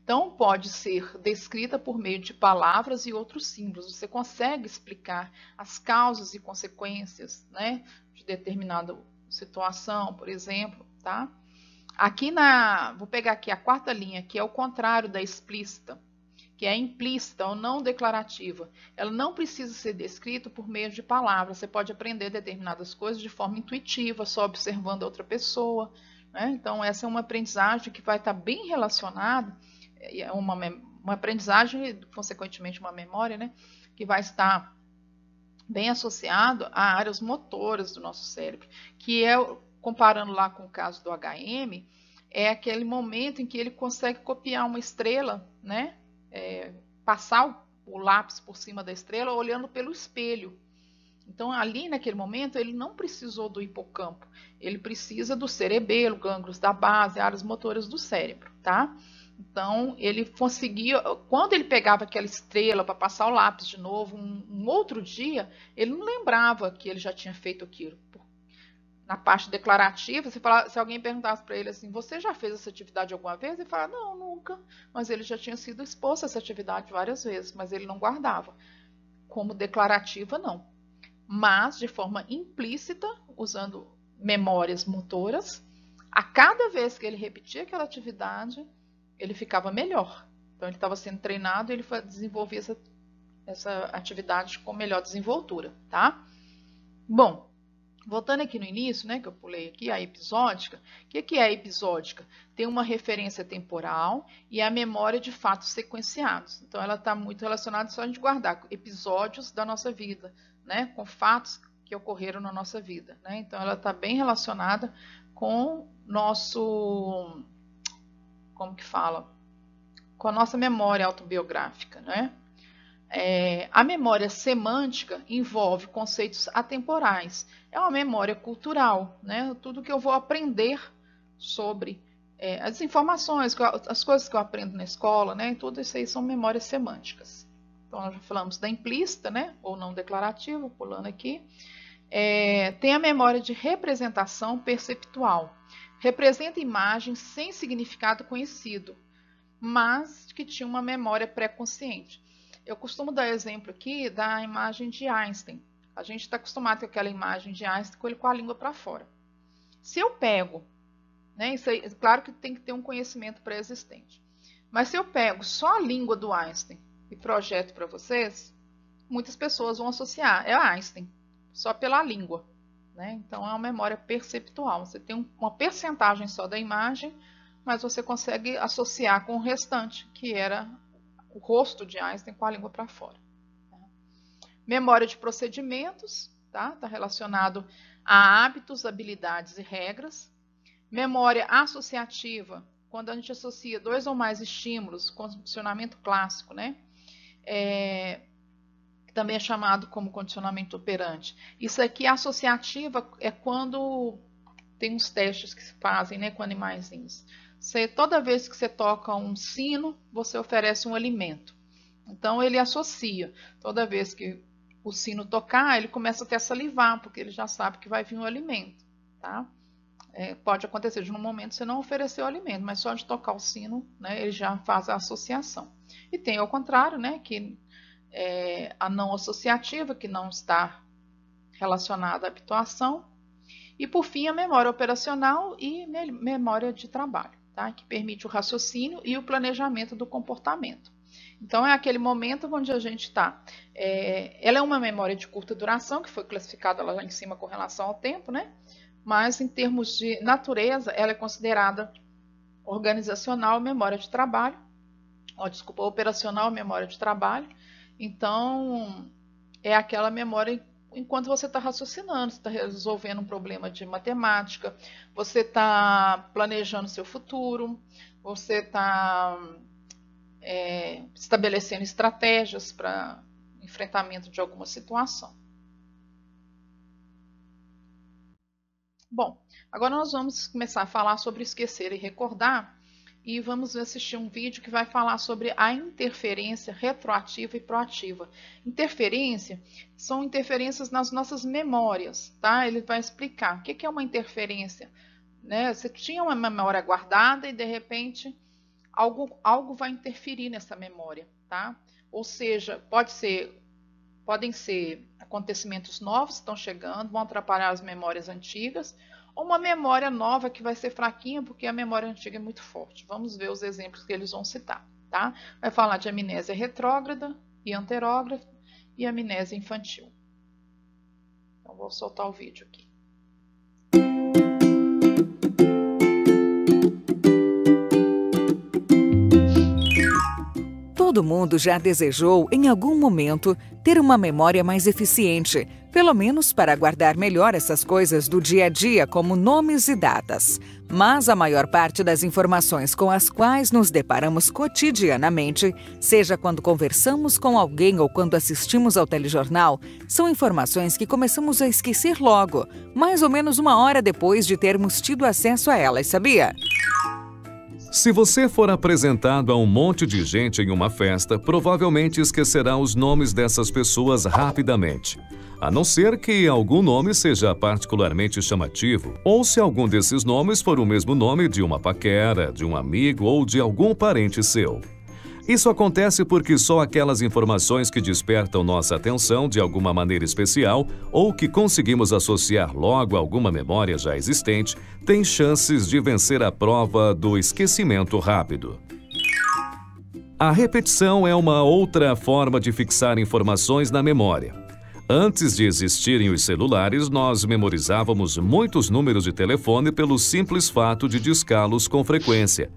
Então, pode ser descrita por meio de palavras e outros símbolos. Você consegue explicar as causas e consequências, né, de determinada situação, por exemplo, tá? Aqui vou pegar aqui a quarta linha, que é o contrário da explícita, que é implícita ou não declarativa. Ela não precisa ser descrita por meio de palavras. Você pode aprender determinadas coisas de forma intuitiva, só observando a outra pessoa, né? Então, essa é uma aprendizagem que vai estar bem relacionada, uma aprendizagem, consequentemente uma memória, né, que vai estar bem associado a áreas motoras do nosso cérebro, que comparando lá com o caso do HM, é aquele momento em que ele consegue copiar uma estrela, né, passar o lápis por cima da estrela olhando pelo espelho. Então, ali naquele momento, ele não precisou do hipocampo, ele precisa do cerebelo, gânglios da base, áreas motoras do cérebro, tá? Então, ele conseguia, quando ele pegava aquela estrela para passar o lápis de novo, um outro dia, ele não lembrava que ele já tinha feito aquilo. Na parte declarativa, se alguém perguntasse para ele assim, você já fez essa atividade alguma vez? Ele fala, não, nunca. Mas ele já tinha sido exposto a essa atividade várias vezes, mas ele não guardava. Como declarativa, não. Mas, de forma implícita, usando memórias motoras, a cada vez que ele repetia aquela atividade, ele ficava melhor. Então, ele estava sendo treinado e ele desenvolvia essa atividade com melhor desenvoltura, tá? Bom, voltando aqui no início, né, que eu pulei aqui, a episódica. O que é a episódica? Tem uma referência temporal e a memória de fatos sequenciados. Então, ela está muito relacionada só a gente guardar episódios da nossa vida, né, com fatos que ocorreram na nossa vida, né? Então, ela está bem relacionada com nosso... como que fala? Com a nossa memória autobiográfica, né? A memória semântica envolve conceitos atemporais. É uma memória cultural, né? Tudo que eu vou aprender sobre as informações, as coisas que eu aprendo na escola, né? Tudo isso aí são memórias semânticas. Então, nós já falamos da implícita, né? Ou não declarativa, pulando aqui. Tem a memória de representação perceptual. Representa imagens sem significado conhecido, mas que tinha uma memória pré-consciente. Eu costumo dar exemplo aqui da imagem de Einstein. A gente está acostumado com aquela imagem de Einstein com ele com a língua para fora. Se eu pego, né, isso aí, claro que tem que ter um conhecimento pré-existente, mas se eu pego só a língua do Einstein e projeto para vocês, muitas pessoas vão associar, é Einstein, só pela língua, né? Então é uma memória perceptual, você tem uma percentagem só da imagem, mas você consegue associar com o restante, que era o rosto de Einstein com a língua para fora. Memória de procedimentos, tá? Está relacionado a hábitos, habilidades e regras. Memória associativa, quando a gente associa 2 ou mais estímulos, condicionamento clássico, né? Também é chamado como condicionamento operante. Isso aqui, associativa, é quando tem uns testes que se fazem, né, com animaizinhos. Toda vez que você toca um sino, você oferece um alimento. Então, ele associa. Toda vez que o sino tocar, ele começa até a salivar, porque ele já sabe que vai vir um alimento, tá? Pode acontecer de, no momento, você não oferecer o alimento, mas só de tocar o sino, né, ele já faz a associação. E tem ao contrário, né, que a não associativa, que não está relacionada à habituação. E, por fim, a memória operacional e memória de trabalho, tá? Que permite o raciocínio e o planejamento do comportamento. Então, é aquele momento onde a gente está. Ela é uma memória de curta duração, que foi classificada lá em cima com relação ao tempo, né? Mas, em termos de natureza, ela é considerada organizacional, memória de trabalho. Operacional, memória de trabalho. Então, é aquela memória enquanto você está raciocinando, você está resolvendo um problema de matemática, você está planejando seu futuro, você está estabelecendo estratégias para enfrentamento de alguma situação. Bom, agora nós vamos começar a falar sobre esquecer e recordar e vamos assistir um vídeo que vai falar sobre a interferência retroativa e proativa. Interferência são interferências nas nossas memórias, tá? Ele vai explicar o que é uma interferência, né? Você tinha uma memória guardada e de repente algo vai interferir nessa memória, tá? Ou seja, podem ser acontecimentos novos que estão chegando, vão atrapalhar as memórias antigas, ou uma memória nova que vai ser fraquinha porque a memória antiga é muito forte. Vamos ver os exemplos que eles vão citar, tá? Vai falar de amnésia retrógrada e anterógrada e amnésia infantil. Então, vou soltar o vídeo aqui. Todo mundo já desejou, em algum momento, ter uma memória mais eficiente, pelo menos para guardar melhor essas coisas do dia a dia, como nomes e datas. Mas a maior parte das informações com as quais nos deparamos cotidianamente, seja quando conversamos com alguém ou quando assistimos ao telejornal, são informações que começamos a esquecer logo, mais ou menos 1 hora depois de termos tido acesso a elas, sabia? Se você for apresentado a um monte de gente em uma festa, provavelmente esquecerá os nomes dessas pessoas rapidamente. A não ser que algum nome seja particularmente chamativo, ou se algum desses nomes for o mesmo nome de uma paquera, de um amigo ou de algum parente seu. Isso acontece porque só aquelas informações que despertam nossa atenção de alguma maneira especial ou que conseguimos associar logo a alguma memória já existente têm chances de vencer a prova do esquecimento rápido. A repetição é uma outra forma de fixar informações na memória. Antes de existirem os celulares, nós memorizávamos muitos números de telefone pelo simples fato de discá-los com frequência.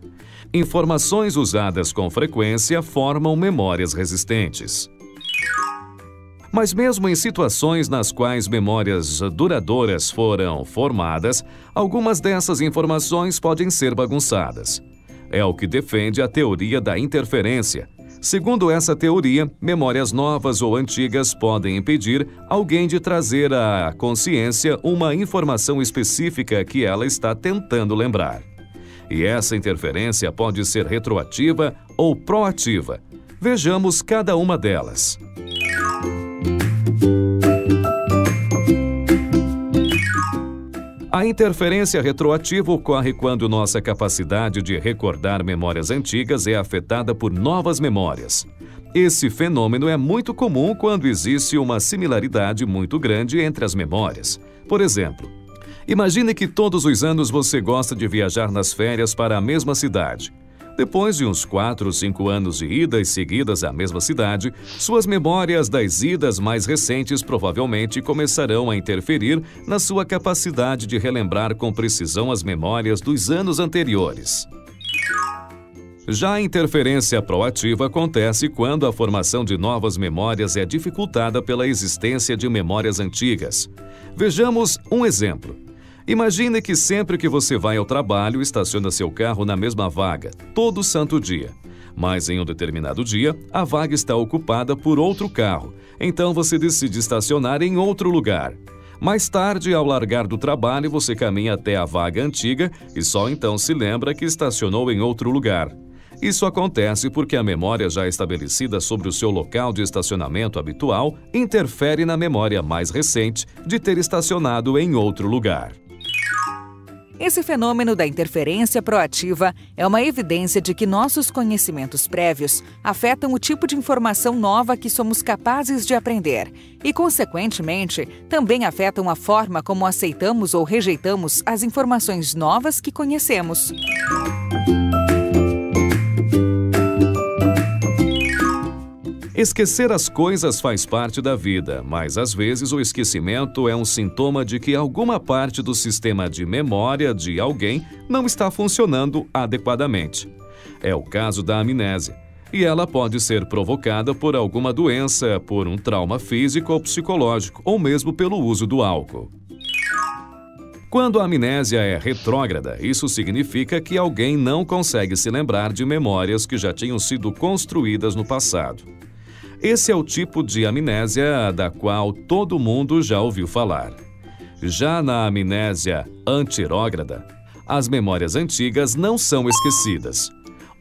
Informações usadas com frequência formam memórias resistentes. Mas mesmo em situações nas quais memórias duradouras foram formadas, algumas dessas informações podem ser bagunçadas. É o que defende a teoria da interferência. Segundo essa teoria, memórias novas ou antigas podem impedir alguém de trazer à consciência uma informação específica que ela está tentando lembrar. E essa interferência pode ser retroativa ou proativa. Vejamos cada uma delas. A interferência retroativa ocorre quando nossa capacidade de recordar memórias antigas é afetada por novas memórias. Esse fenômeno é muito comum quando existe uma similaridade muito grande entre as memórias. Por exemplo, imagine que todos os anos você gosta de viajar nas férias para a mesma cidade. Depois de uns 4 ou 5 anos de idas seguidas à mesma cidade, suas memórias das idas mais recentes provavelmente começarão a interferir na sua capacidade de relembrar com precisão as memórias dos anos anteriores. Já a interferência proativa acontece quando a formação de novas memórias é dificultada pela existência de memórias antigas. Vejamos um exemplo. Imagine que sempre que você vai ao trabalho, estaciona seu carro na mesma vaga, todo santo dia. Mas em um determinado dia, a vaga está ocupada por outro carro, então você decide estacionar em outro lugar. Mais tarde, ao largar do trabalho, você caminha até a vaga antiga e só então se lembra que estacionou em outro lugar. Isso acontece porque a memória já estabelecida sobre o seu local de estacionamento habitual interfere na memória mais recente de ter estacionado em outro lugar. Esse fenômeno da interferência proativa é uma evidência de que nossos conhecimentos prévios afetam o tipo de informação nova que somos capazes de aprender e, consequentemente, também afetam a forma como aceitamos ou rejeitamos as informações novas que conhecemos. Esquecer as coisas faz parte da vida, mas às vezes o esquecimento é um sintoma de que alguma parte do sistema de memória de alguém não está funcionando adequadamente. É o caso da amnésia, e ela pode ser provocada por alguma doença, por um trauma físico ou psicológico, ou mesmo pelo uso do álcool. Quando a amnésia é retrógrada, isso significa que alguém não consegue se lembrar de memórias que já tinham sido construídas no passado. Esse é o tipo de amnésia da qual todo mundo já ouviu falar. Já na amnésia anterógrada, as memórias antigas não são esquecidas.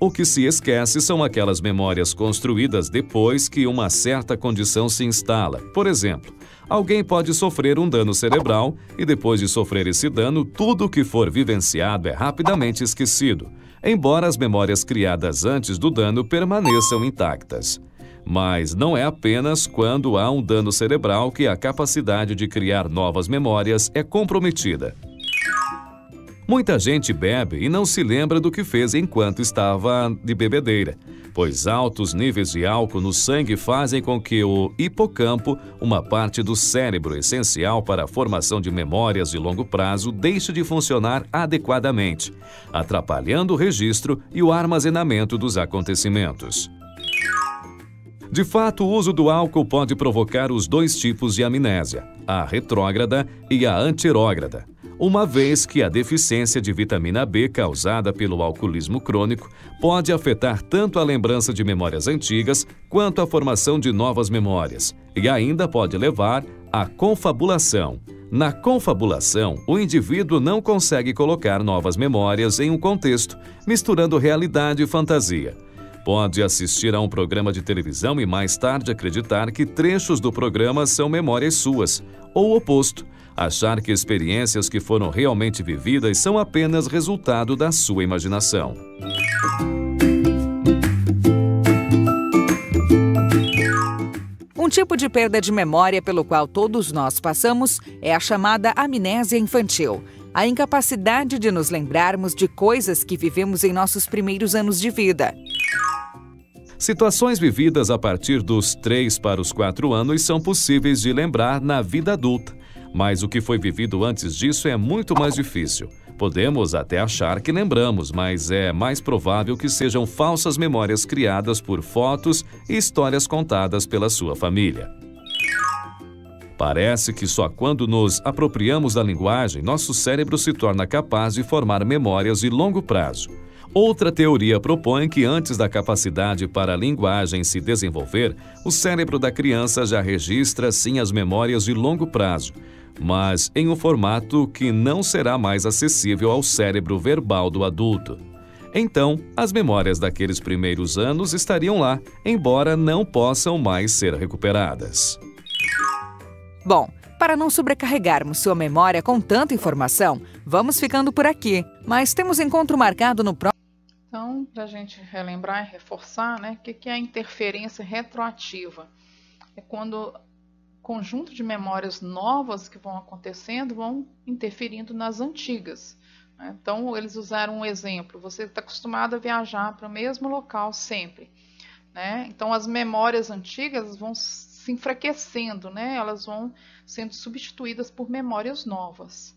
O que se esquece são aquelas memórias construídas depois que uma certa condição se instala. Por exemplo, alguém pode sofrer um dano cerebral e depois de sofrer esse dano, tudo o que for vivenciado é rapidamente esquecido, embora as memórias criadas antes do dano permaneçam intactas. Mas não é apenas quando há um dano cerebral que a capacidade de criar novas memórias é comprometida. Muita gente bebe e não se lembra do que fez enquanto estava de bebedeira, pois altos níveis de álcool no sangue fazem com que o hipocampo, uma parte do cérebro essencial para a formação de memórias de longo prazo, deixe de funcionar adequadamente, atrapalhando o registro e o armazenamento dos acontecimentos. De fato, o uso do álcool pode provocar os dois tipos de amnésia, a retrógrada e a anterógrada, uma vez que a deficiência de vitamina B causada pelo alcoolismo crônico pode afetar tanto a lembrança de memórias antigas quanto a formação de novas memórias, e ainda pode levar à confabulação. Na confabulação, o indivíduo não consegue colocar novas memórias em um contexto, misturando realidade e fantasia. Pode assistir a um programa de televisão e mais tarde acreditar que trechos do programa são memórias suas, ou o oposto, achar que experiências que foram realmente vividas são apenas resultado da sua imaginação. Um tipo de perda de memória pelo qual todos nós passamos é a chamada amnésia infantil, a incapacidade de nos lembrarmos de coisas que vivemos em nossos primeiros anos de vida. Situações vividas a partir dos 3 para os 4 anos são possíveis de lembrar na vida adulta, mas o que foi vivido antes disso é muito mais difícil. Podemos até achar que lembramos, mas é mais provável que sejam falsas memórias criadas por fotos e histórias contadas pela sua família. Parece que só quando nos apropriamos da linguagem, nosso cérebro se torna capaz de formar memórias de longo prazo. Outra teoria propõe que antes da capacidade para a linguagem se desenvolver, o cérebro da criança já registra sim as memórias de longo prazo, mas em um formato que não será mais acessível ao cérebro verbal do adulto. Então, as memórias daqueles primeiros anos estariam lá, embora não possam mais ser recuperadas. Bom, para não sobrecarregarmos sua memória com tanta informação, vamos ficando por aqui. Mas temos encontro marcado no próximo. Então, para a gente relembrar e reforçar, né, o que é a interferência retroativa? É quando conjunto de memórias novas que vão acontecendo vão interferindo nas antigas. Né? Então, eles usaram um exemplo. Você está acostumado a viajar para o mesmo local sempre. Né? Então, as memórias antigas vão se enfraquecendo, né? Elas vão sendo substituídas por memórias novas.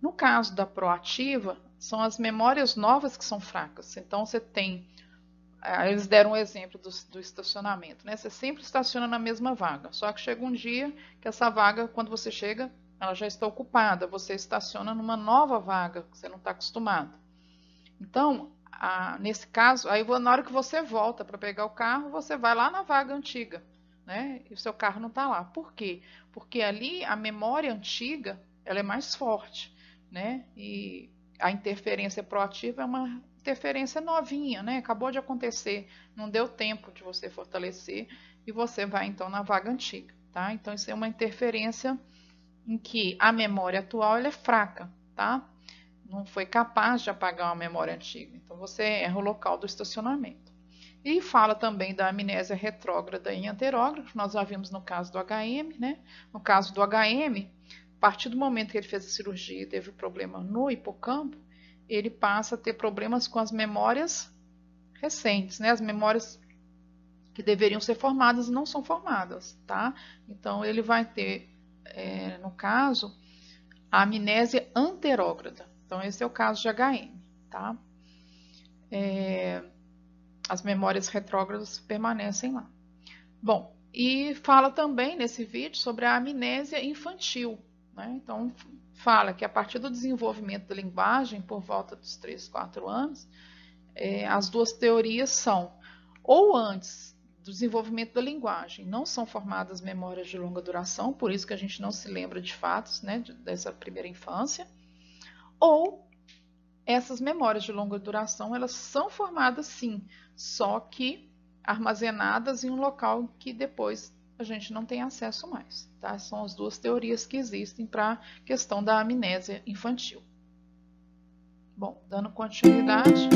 No caso da proativa, são as memórias novas que são fracas. Então, você tem... Eles deram um exemplo do estacionamento, né? Você sempre estaciona na mesma vaga, só que chega um dia que essa vaga, quando você chega, ela já está ocupada, você estaciona numa nova vaga, que você não está acostumado. Então, nesse caso, aí na hora que você volta para pegar o carro, você vai lá na vaga antiga, né? E o seu carro não está lá. Por quê? Porque ali a memória antiga, ela é mais forte, né? E a interferência proativa é uma interferência novinha, né? Acabou de acontecer, não deu tempo de você fortalecer e você vai então na vaga antiga, tá? Então isso é uma interferência em que a memória atual ela é fraca, tá? Não foi capaz de apagar uma memória antiga. Então você erra o local do estacionamento. E fala também da amnésia retrógrada e anterógrada, que nós já vimos no caso do HM, né? No caso do HM, a partir do momento que ele fez a cirurgia e teve problema no hipocampo, ele passa a ter problemas com as memórias recentes, né? As memórias que deveriam ser formadas não são formadas, tá? Então, ele vai ter, no caso, a amnésia anterógrada. Então, esse é o caso de HM, tá? As memórias retrógradas permanecem lá. Bom, e fala também nesse vídeo sobre a amnésia infantil, né? Então, fala que a partir do desenvolvimento da linguagem, por volta dos 3, 4 anos, as duas teorias são, ou antes do desenvolvimento da linguagem, não são formadas memórias de longa duração, por isso que a gente não se lembra de fatos, né, dessa primeira infância, ou essas memórias de longa duração, elas são formadas sim, só que armazenadas em um local que depois a gente não tem acesso mais, tá? São as duas teorias que existem para a questão da amnésia infantil. Bom, dando continuidade...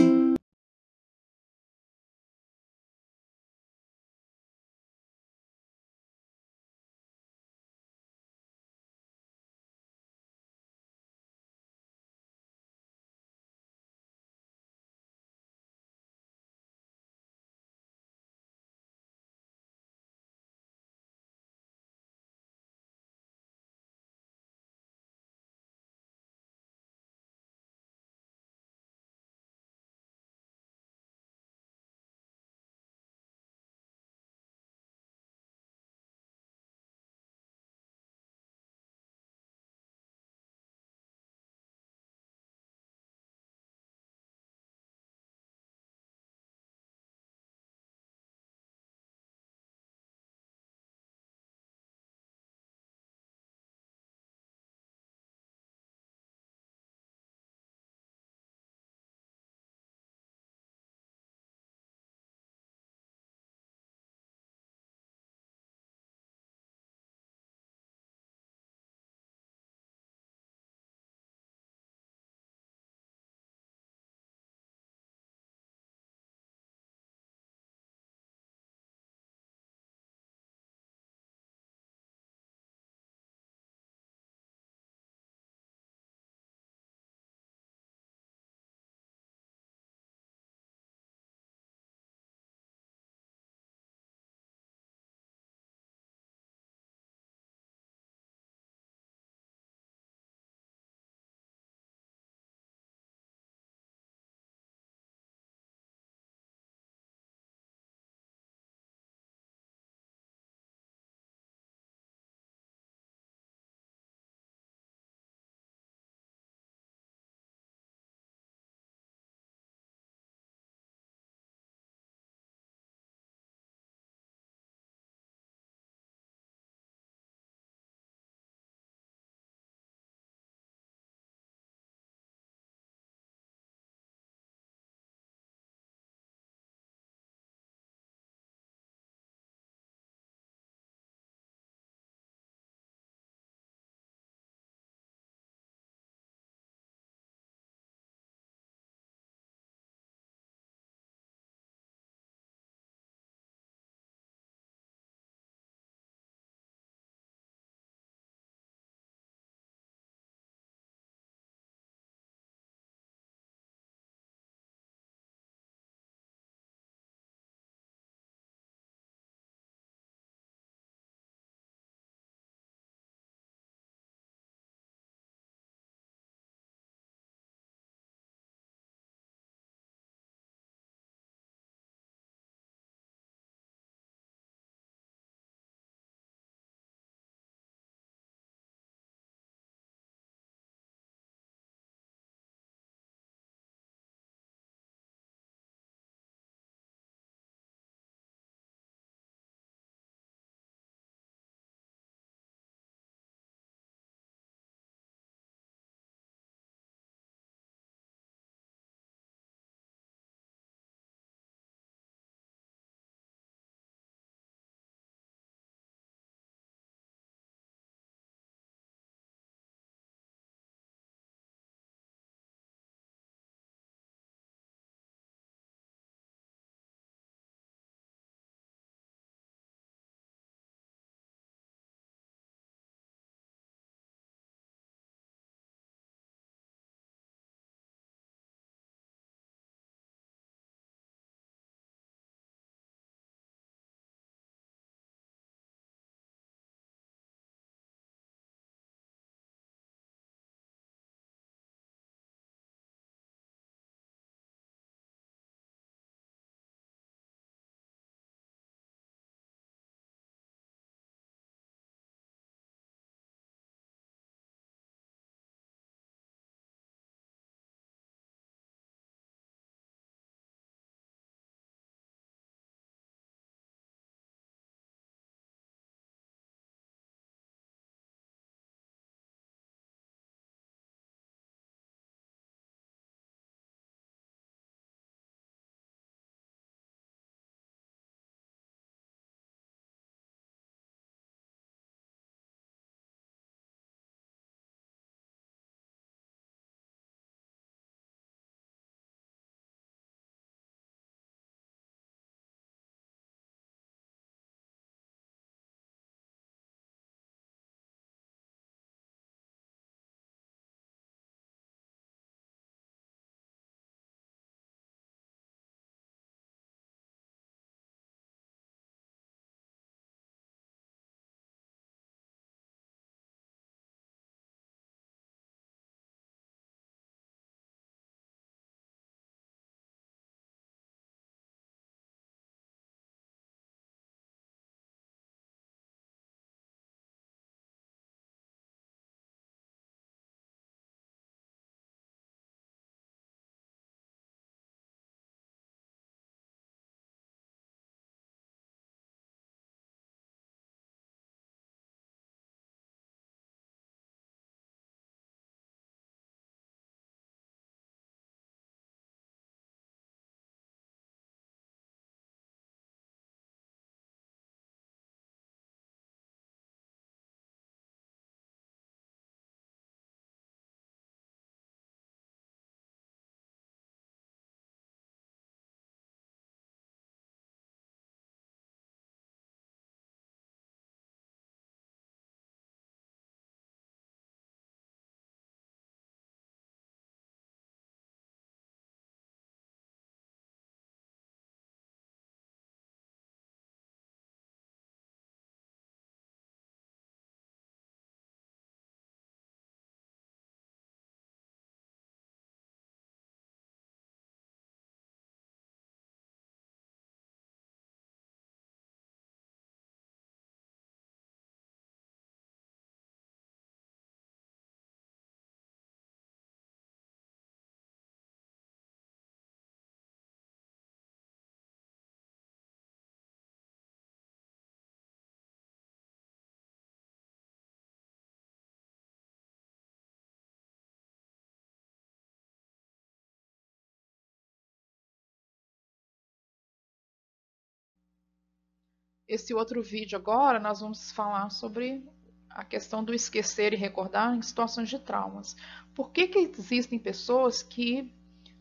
esse outro vídeo agora, nós vamos falar sobre a questão do esquecer e recordar em situações de traumas. Por que existem pessoas que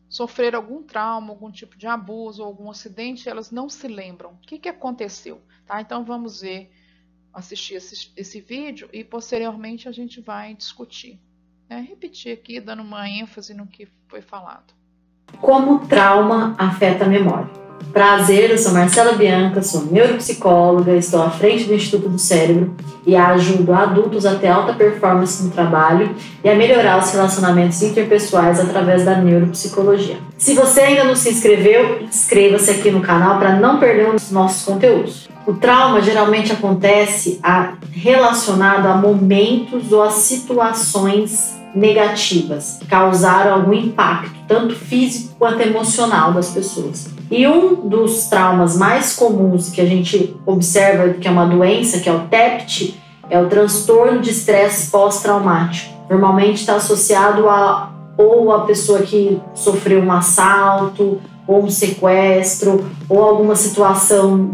sofreram algum trauma, algum tipo de abuso, algum acidente, e elas não se lembram? O que aconteceu? Tá? Então vamos assistir esse vídeo e posteriormente a gente vai discutir. Repetir aqui, dando uma ênfase no que foi falado. Como o trauma afeta a memória. Prazer, eu sou Marcela Bianca, sou neuropsicóloga, estou à frente do Instituto do Cérebro e ajudo adultos a ter alta performance no trabalho e a melhorar os relacionamentos interpessoais através da neuropsicologia. Se você ainda não se inscreveu, inscreva-se aqui no canal para não perder os nossos conteúdos. O trauma geralmente acontece relacionado a momentos ou a situações negativas, que causaram algum impacto, tanto físico quanto emocional das pessoas. E um dos traumas mais comuns que a gente observa, que é uma doença, que é o TEPT, é o transtorno de estresse pós-traumático. Normalmente está associado a pessoa que sofreu um assalto, ou um sequestro, ou alguma situação,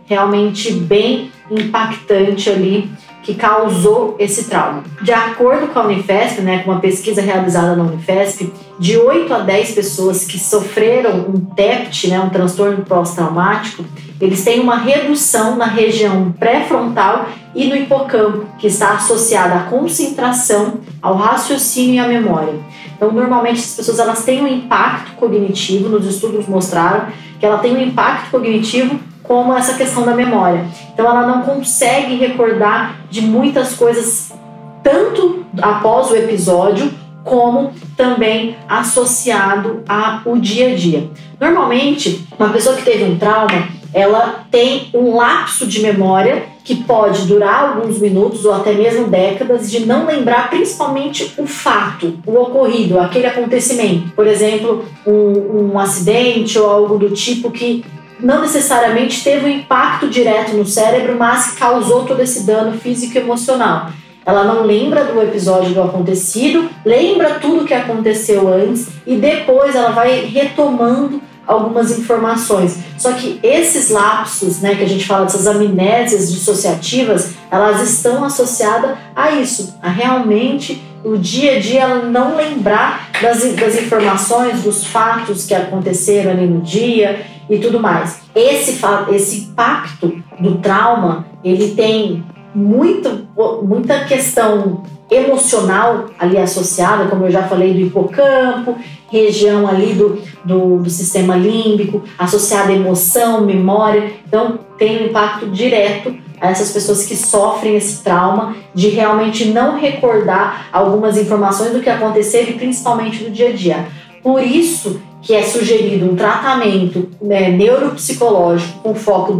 realmente bem impactante ali, que causou esse trauma. De acordo com a Unifesp, com uma pesquisa realizada na Unifesp, de 8 a 10 pessoas que sofreram um TEPT, um transtorno pós-traumático, eles têm uma redução na região pré-frontal e no hipocampo, que está associada à concentração, ao raciocínio e à memória. Então, normalmente, as pessoas elas têm um impacto cognitivo, nos estudos mostraram que ela tem um impacto cognitivo como essa questão da memória. Então, ela não consegue recordar de muitas coisas, tanto após o episódio, como também associado ao dia a dia. Normalmente, uma pessoa que teve um trauma, ela tem um lapso de memória que pode durar alguns minutos ou até mesmo décadas de não lembrar principalmente o fato, o ocorrido, aquele acontecimento. Por exemplo, um acidente ou algo do tipo que não necessariamente teve um impacto direto no cérebro, mas que causou todo esse dano físico e emocional. Ela não lembra do episódio do acontecido, lembra tudo que aconteceu antes e depois ela vai retomando algumas informações. Só que esses lapsos, que a gente fala dessas amnésias dissociativas, elas estão associadas a isso, a realmente o dia a dia ela não lembrar das informações, dos fatos que aconteceram ali no dia e tudo mais. Esse impacto do trauma, ele tem muita questão emocional ali associada, como eu já falei, do hipocampo, região ali do sistema límbico, associada à emoção, memória. Então, tem um impacto direto a essas pessoas que sofrem esse trauma de realmente não recordar algumas informações do que aconteceu e principalmente do dia a dia. Por isso que é sugerido um tratamento neuropsicológico com foco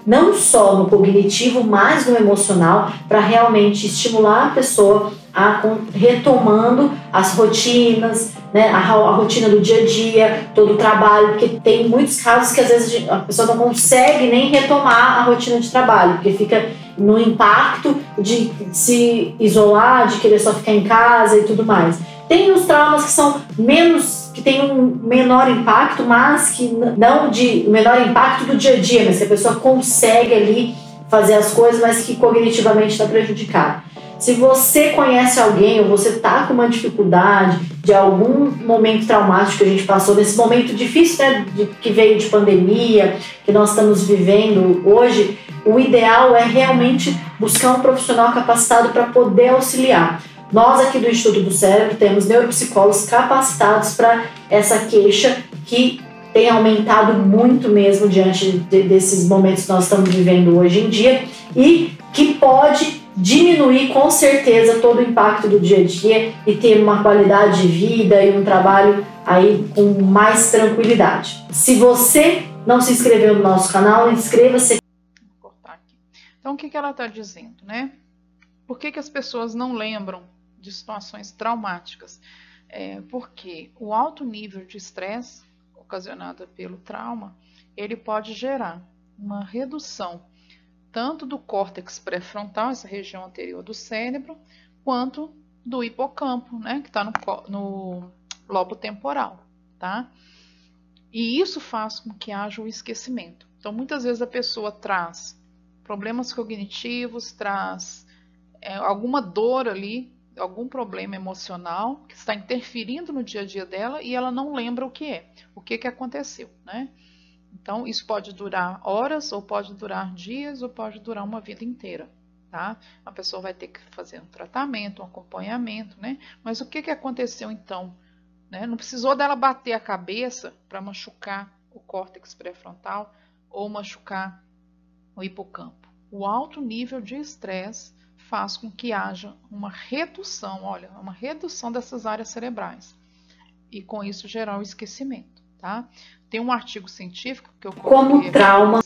não só no cognitivo, mas no emocional, para realmente estimular a pessoa a retomando as rotinas, a rotina do dia a dia, todo o trabalho, porque tem muitos casos que às vezes a pessoa não consegue nem retomar a rotina de trabalho, porque fica no impacto de se isolar, de querer só ficar em casa e tudo mais. Tem os traumas que são que tem um menor impacto, mas que não de menor impacto do dia a dia, mas que a pessoa consegue ali fazer as coisas, mas que cognitivamente está prejudicado. Se você conhece alguém ou você está com uma dificuldade de algum momento traumático que a gente passou, nesse momento difícil que veio de pandemia, que nós estamos vivendo hoje, o ideal é realmente buscar um profissional capacitado para poder auxiliar. Nós aqui do Instituto do Cérebro temos neuropsicólogos capacitados para essa queixa que tem aumentado muito mesmo diante desses momentos que nós estamos vivendo hoje em dia e que pode diminuir com certeza todo o impacto do dia a dia e ter uma qualidade de vida e um trabalho aí com mais tranquilidade. Se você não se inscreveu no nosso canal, inscreva-se. Vou cortar aqui. Então, o que ela está dizendo, Por que as pessoas não lembram de situações traumáticas? Porque o alto nível de estresse ocasionado pelo trauma, ele pode gerar uma redução tanto do córtex pré-frontal, essa região anterior do cérebro, quanto do hipocampo, que está no lobo temporal, tá? E isso faz com que haja o esquecimento. Então, muitas vezes a pessoa traz problemas cognitivos, traz alguma dor ali, algum problema emocional que está interferindo no dia a dia dela e ela não lembra o que é, o que aconteceu, né? Então, isso pode durar horas, ou pode durar dias, ou pode durar uma vida inteira, tá? A pessoa vai ter que fazer um tratamento, um acompanhamento, né? Mas o que aconteceu então? Né? Não precisou dela bater a cabeça para machucar o córtex pré-frontal ou machucar o hipocampo. O alto nível de estresse faz com que haja uma redução, olha, uma redução dessas áreas cerebrais. E com isso gerar o esquecimento, tá? Tem um artigo científico que eu coloquei como trauma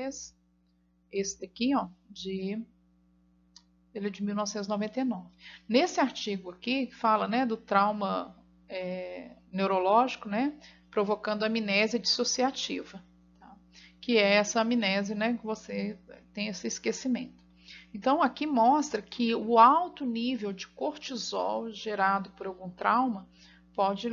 vocês esse daqui, ó, ele é de 1999. Nesse artigo aqui, fala, né, do trauma neurológico, né, provocando amnésia dissociativa, tá? Que é essa amnésia, né, que você tem esse esquecimento. Então, aqui mostra que o alto nível de cortisol gerado por algum trauma pode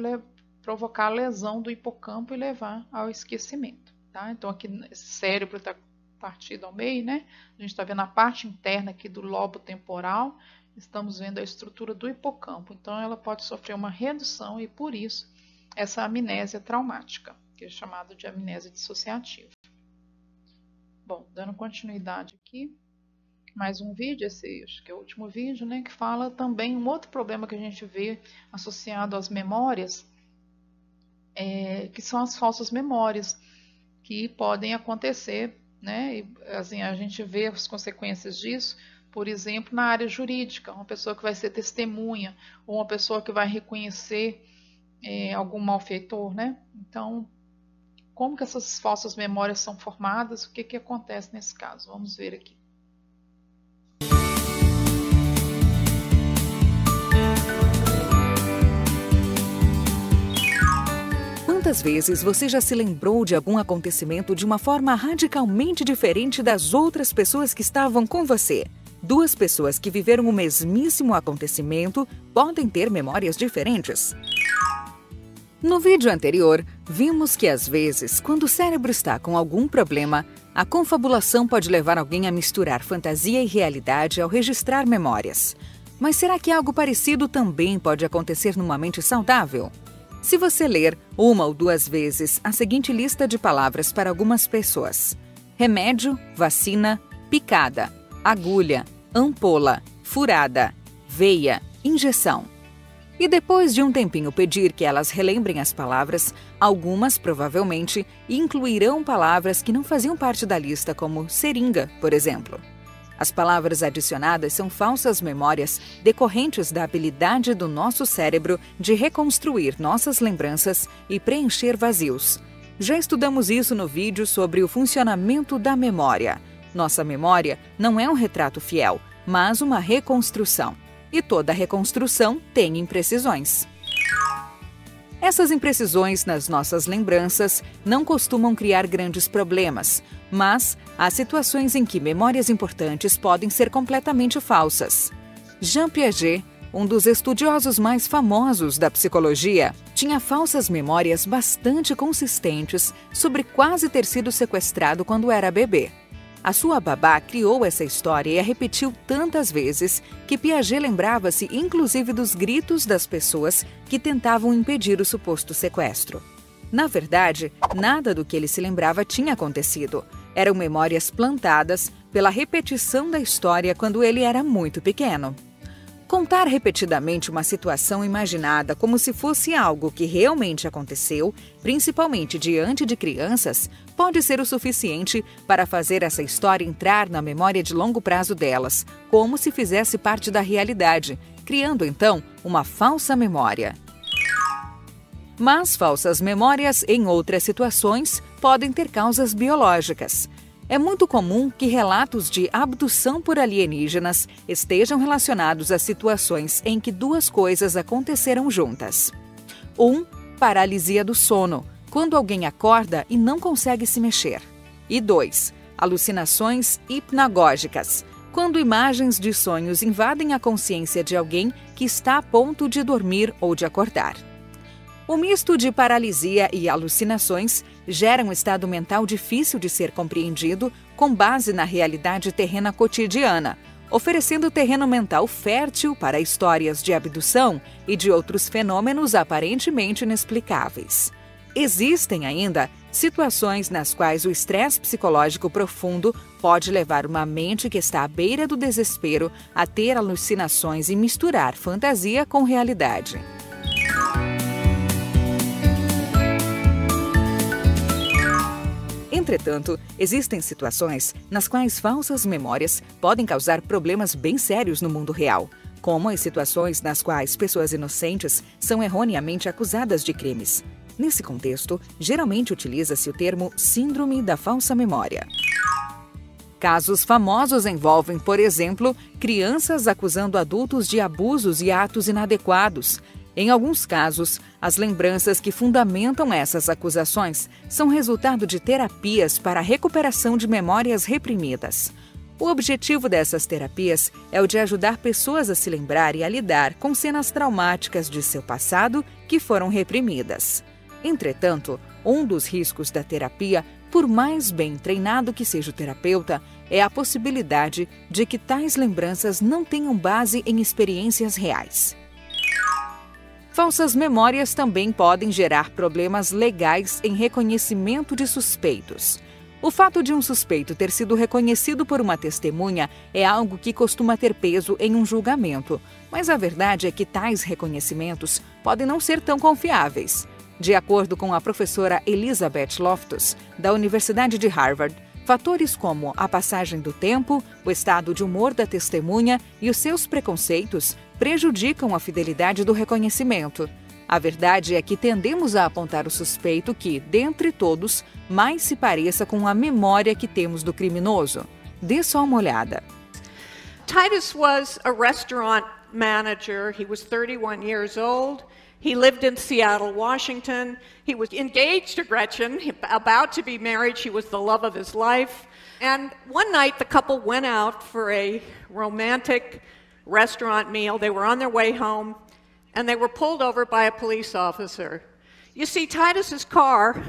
provocar lesão do hipocampo e levar ao esquecimento, tá? Então, aqui esse cérebro está partido ao meio, né? A gente está vendo a parte interna aqui do lobo temporal, estamos vendo a estrutura do hipocampo. Então, ela pode sofrer uma redução e, por isso, essa amnésia traumática, que é chamada de amnésia dissociativa. Bom, dando continuidade aqui, mais um vídeo, esse acho que é o último vídeo, né? Que fala também um outro problema que a gente vê associado às memórias, que são as falsas memórias, que podem acontecer, né? E, assim, a gente vê as consequências disso, por exemplo, na área jurídica, uma pessoa que vai ser testemunha, ou uma pessoa que vai reconhecer algum malfeitor, né? Então, como que essas falsas memórias são formadas? O que que acontece nesse caso? Vamos ver aqui. Quantas vezes você já se lembrou de algum acontecimento de uma forma radicalmente diferente das outras pessoas que estavam com você? Duas pessoas que viveram o mesmíssimo acontecimento podem ter memórias diferentes. No vídeo anterior, vimos que às vezes, quando o cérebro está com algum problema, a confabulação pode levar alguém a misturar fantasia e realidade ao registrar memórias. Mas será que algo parecido também pode acontecer numa mente saudável? Se você ler uma ou duas vezes a seguinte lista de palavras para algumas pessoas: remédio, vacina, picada, agulha, ampola, furada, veia, injeção. E depois de um tempinho pedir que elas relembrem as palavras, algumas provavelmente incluirão palavras que não faziam parte da lista, como seringa, por exemplo. As palavras adicionadas são falsas memórias decorrentes da habilidade do nosso cérebro de reconstruir nossas lembranças e preencher vazios. Já estudamos isso no vídeo sobre o funcionamento da memória. Nossa memória não é um retrato fiel, mas uma reconstrução. E toda reconstrução tem imprecisões. Essas imprecisões nas nossas lembranças não costumam criar grandes problemas, mas há situações em que memórias importantes podem ser completamente falsas. Jean Piaget, um dos estudiosos mais famosos da psicologia, tinha falsas memórias bastante consistentes sobre quase ter sido sequestrado quando era bebê. A sua babá criou essa história e a repetiu tantas vezes que Piaget lembrava-se inclusive dos gritos das pessoas que tentavam impedir o suposto sequestro. Na verdade, nada do que ele se lembrava tinha acontecido. Eram memórias plantadas pela repetição da história quando ele era muito pequeno. Contar repetidamente uma situação imaginada como se fosse algo que realmente aconteceu, principalmente diante de crianças, pode ser o suficiente para fazer essa história entrar na memória de longo prazo delas, como se fizesse parte da realidade, criando então uma falsa memória. Mas falsas memórias, em outras situações, podem ter causas biológicas. É muito comum que relatos de abdução por alienígenas estejam relacionados a situações em que duas coisas aconteceram juntas. 1. Paralisia do sono, quando alguém acorda e não consegue se mexer. E 2. Alucinações hipnagógicas, quando imagens de sonhos invadem a consciência de alguém que está a ponto de dormir ou de acordar. O misto de paralisia e alucinações gera um estado mental difícil de ser compreendido com base na realidade terrena cotidiana, oferecendo terreno mental fértil para histórias de abdução e de outros fenômenos aparentemente inexplicáveis. Existem ainda situações nas quais o estresse psicológico profundo pode levar uma mente que está à beira do desespero a ter alucinações e misturar fantasia com realidade. Entretanto, existem situações nas quais falsas memórias podem causar problemas bem sérios no mundo real, como as situações nas quais pessoas inocentes são erroneamente acusadas de crimes. Nesse contexto, geralmente utiliza-se o termo síndrome da falsa memória. Casos famosos envolvem, por exemplo, crianças acusando adultos de abusos e atos inadequados. Em alguns casos, as lembranças que fundamentam essas acusações são resultado de terapias para a recuperação de memórias reprimidas. O objetivo dessas terapias é o de ajudar pessoas a se lembrar e a lidar com cenas traumáticas de seu passado que foram reprimidas. Entretanto, um dos riscos da terapia, por mais bem treinado que seja o terapeuta, é a possibilidade de que tais lembranças não tenham base em experiências reais. Falsas memórias também podem gerar problemas legais em reconhecimento de suspeitos. O fato de um suspeito ter sido reconhecido por uma testemunha é algo que costuma ter peso em um julgamento, mas a verdade é que tais reconhecimentos podem não ser tão confiáveis. De acordo com a professora Elizabeth Loftus, da Universidade de Harvard, fatores como a passagem do tempo, o estado de humor da testemunha e os seus preconceitos prejudicam a fidelidade do reconhecimento. A verdade é que tendemos a apontar o suspeito que, dentre todos, mais se pareça com a memória que temos do criminoso. Dê só uma olhada. Titus was a restaurant manager. He was 31 years old. He lived in Seattle, Washington. He was engaged to Gretchen, about to be married. She was the love of his life. And one night the couple went out for a romantic restaurant meal. They were on their way home, and they were pulled over by a police officer. You see, Titus's car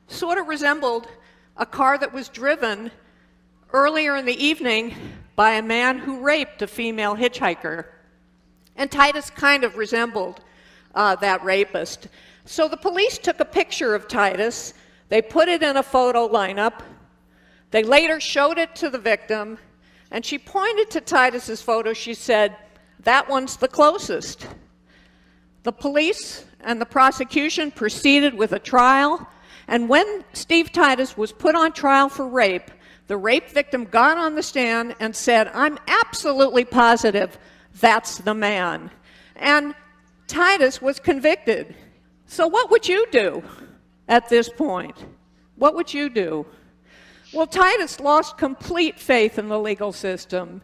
sort of resembled a car that was driven earlier in the evening by a man who raped a female hitchhiker. And Titus kind of resembled that rapist. So the police took a picture of Titus, they put it in a photo lineup, they later showed it to the victim, and she pointed to Titus's photo, she said, "That one's the closest." The police and the prosecution proceeded with a trial, and when Steve Titus was put on trial for rape, the rape victim got on the stand and said, "I'm absolutely positive that's the man." And Titus was convicted. So what would you do at this point? What would you do? Well, Titus lost complete faith in the legal system,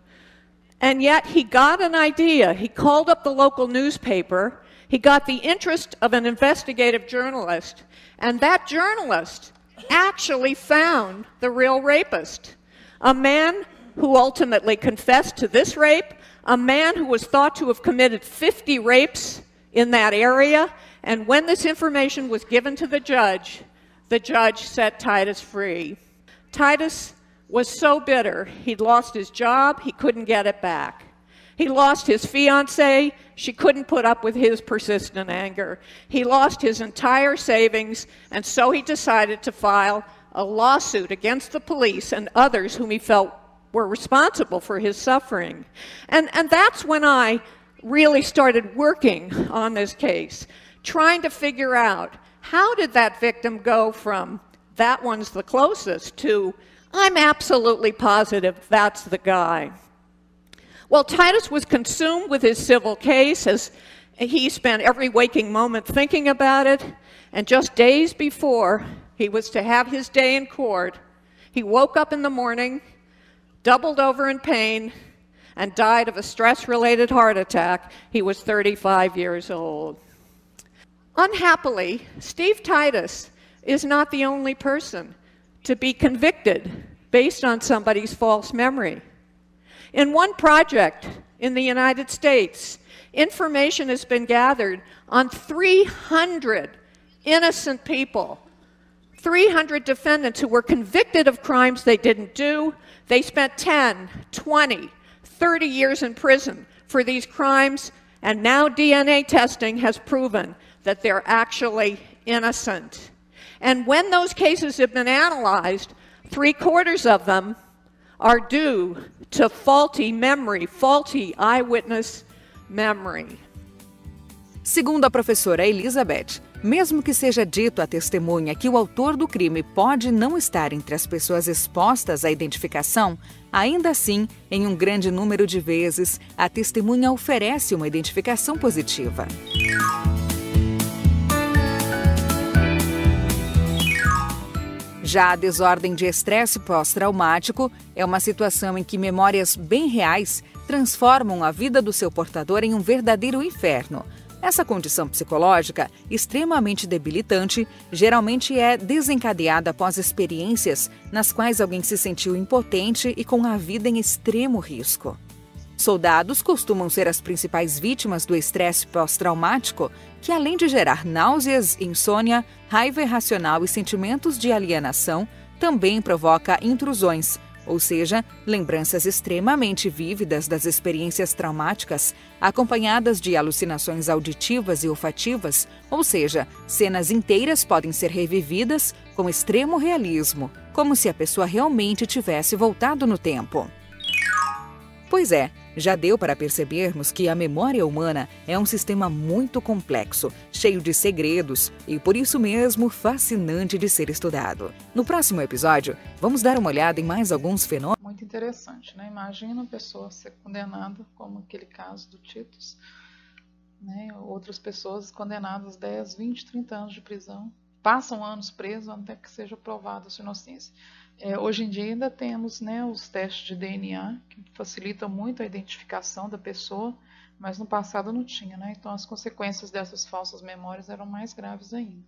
and yet he got an idea. He called up the local newspaper. He got the interest of an investigative journalist, and that journalist actually found the real rapist, a man who ultimately confessed to this rape, a man who was thought to have committed 50 rapes in that area, and when this information was given to the judge set Titus free. Titus was so bitter, he'd lost his job, he couldn't get it back. He lost his fiancée, she couldn't put up with his persistent anger. He lost his entire savings, and so he decided to file a lawsuit against the police and others whom he felt were responsible for his suffering. And that's when I really started working on this case, trying to figure out how did that victim go from "that one's the closest" to "I'm absolutely positive that's the guy." Well, Titus was consumed with his civil case as he spent every waking moment thinking about it, and just days before he was to have his day in court, he woke up in the morning, doubled over in pain, and died of a stress-related heart attack. He was 35 years old. Unhappily, Steve Titus is not the only person to be convicted based on somebody's false memory. In one project in the United States, information has been gathered on 300 innocent people, 300 defendants who were convicted of crimes they didn't do. They spent 10, 20, 30 years in prison for these crimes, and now DNA testing has proven that they're actually innocent. And when those cases have been analyzed, 3/4 of them are due to faulty memory, faulty eyewitness memory. Segundo a professora Elizabeth, mesmo que seja dito à testemunha que o autor do crime pode não estar entre as pessoas expostas à identificação, ainda assim, em um grande número de vezes, a testemunha oferece uma identificação positiva. Já a desordem de estresse pós-traumático é uma situação em que memórias bem reais transformam a vida do seu portador em um verdadeiro inferno. Essa condição psicológica, extremamente debilitante, geralmente é desencadeada após experiências nas quais alguém se sentiu impotente e com a vida em extremo risco. Soldados costumam ser as principais vítimas do estresse pós-traumático, que além de gerar náuseas, insônia, raiva irracional e sentimentos de alienação, também provoca intrusões, ou seja, lembranças extremamente vívidas das experiências traumáticas, acompanhadas de alucinações auditivas e olfativas, ou seja, cenas inteiras podem ser revividas com extremo realismo, como se a pessoa realmente tivesse voltado no tempo. Pois é, já deu para percebermos que a memória humana é um sistema muito complexo, cheio de segredos e, por isso mesmo, fascinante de ser estudado. No próximo episódio, vamos dar uma olhada em mais alguns fenômenos. Muito interessante, né? Imagina a pessoa ser condenada, como aquele caso do Titus, né? Outras pessoas condenadas 10, 20, 30 anos de prisão, passam anos presos até que seja provada a sua inocência. Hoje em dia ainda temos, né, os testes de DNA, que facilitam muito a identificação da pessoa, mas no passado não tinha, né? Então as consequências dessas falsas memórias eram mais graves ainda.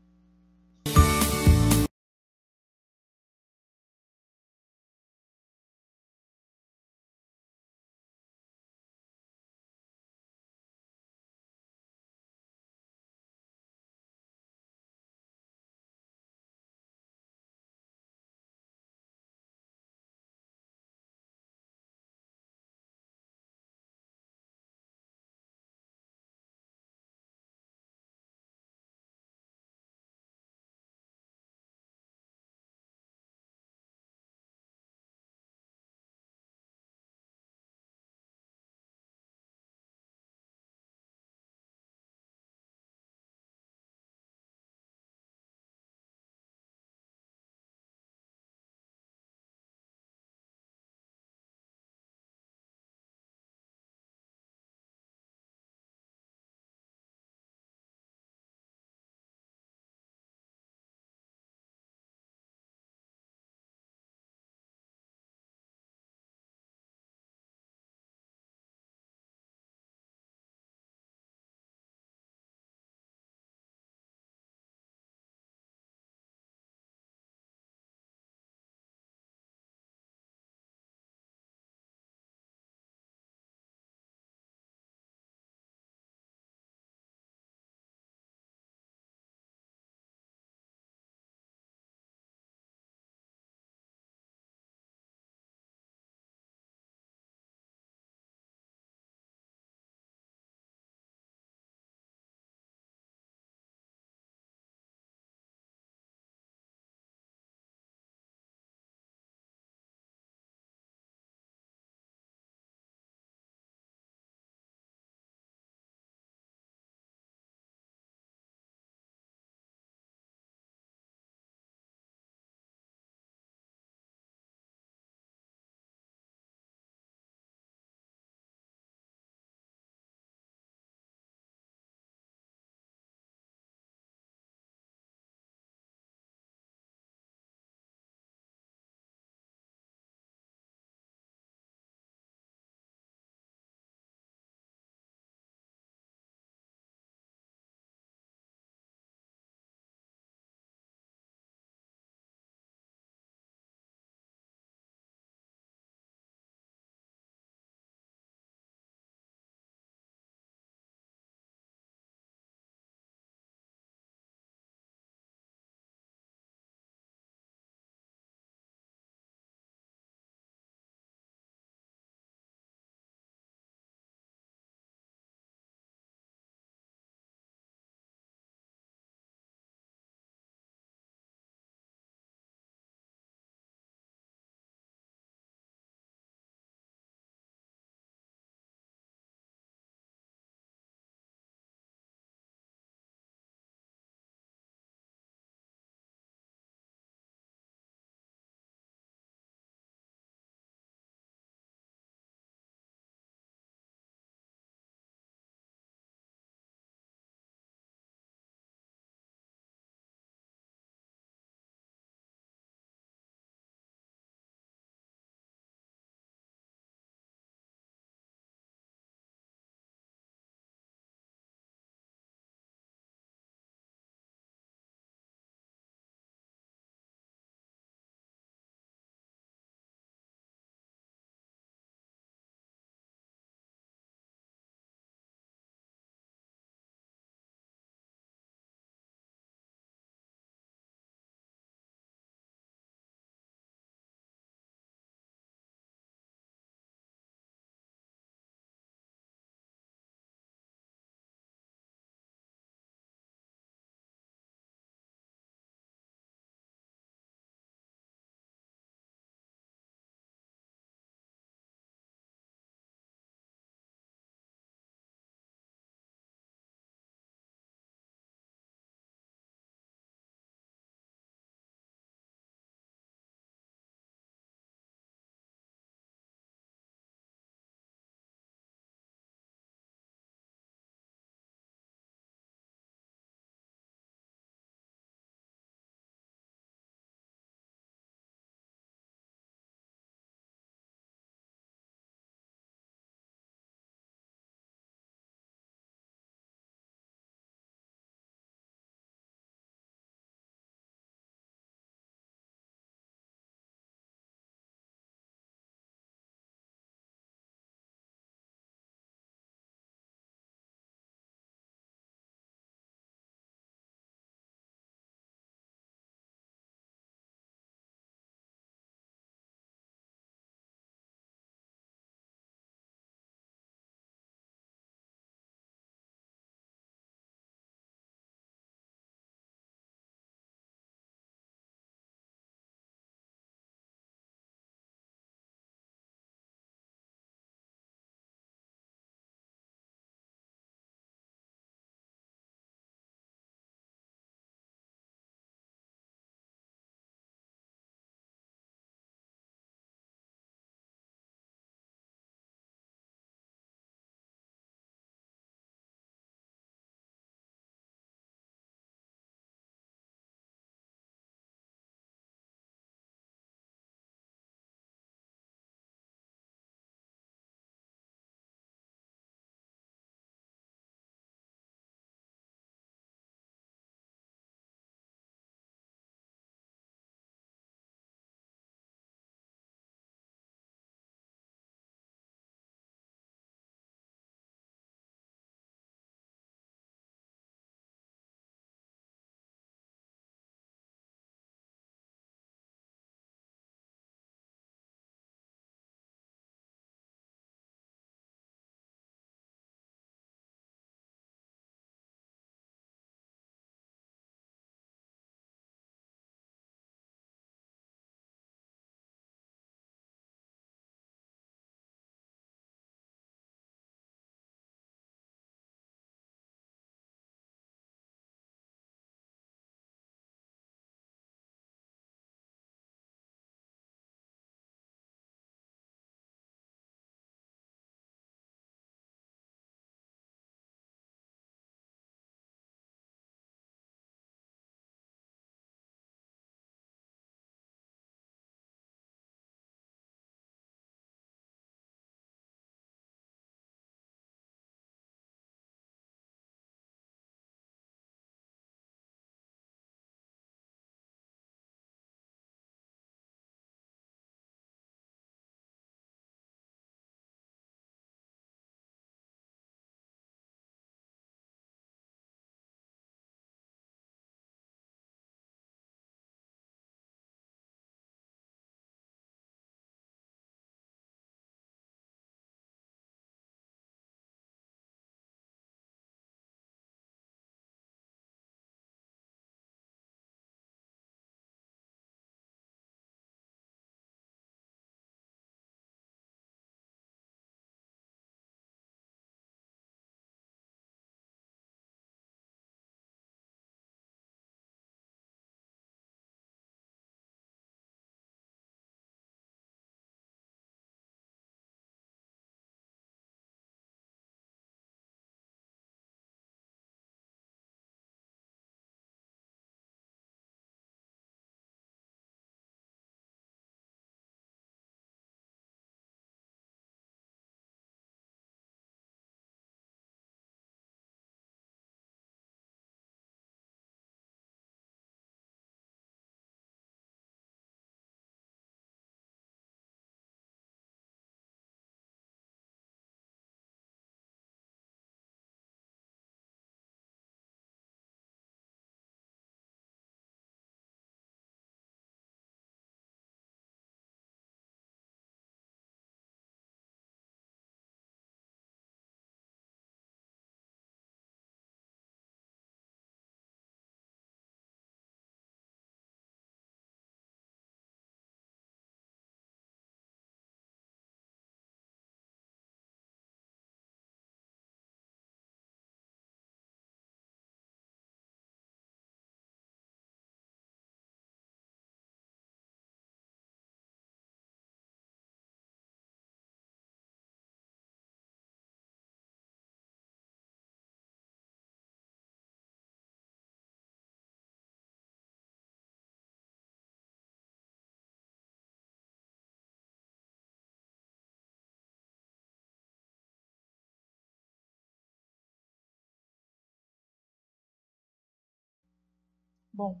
Bom,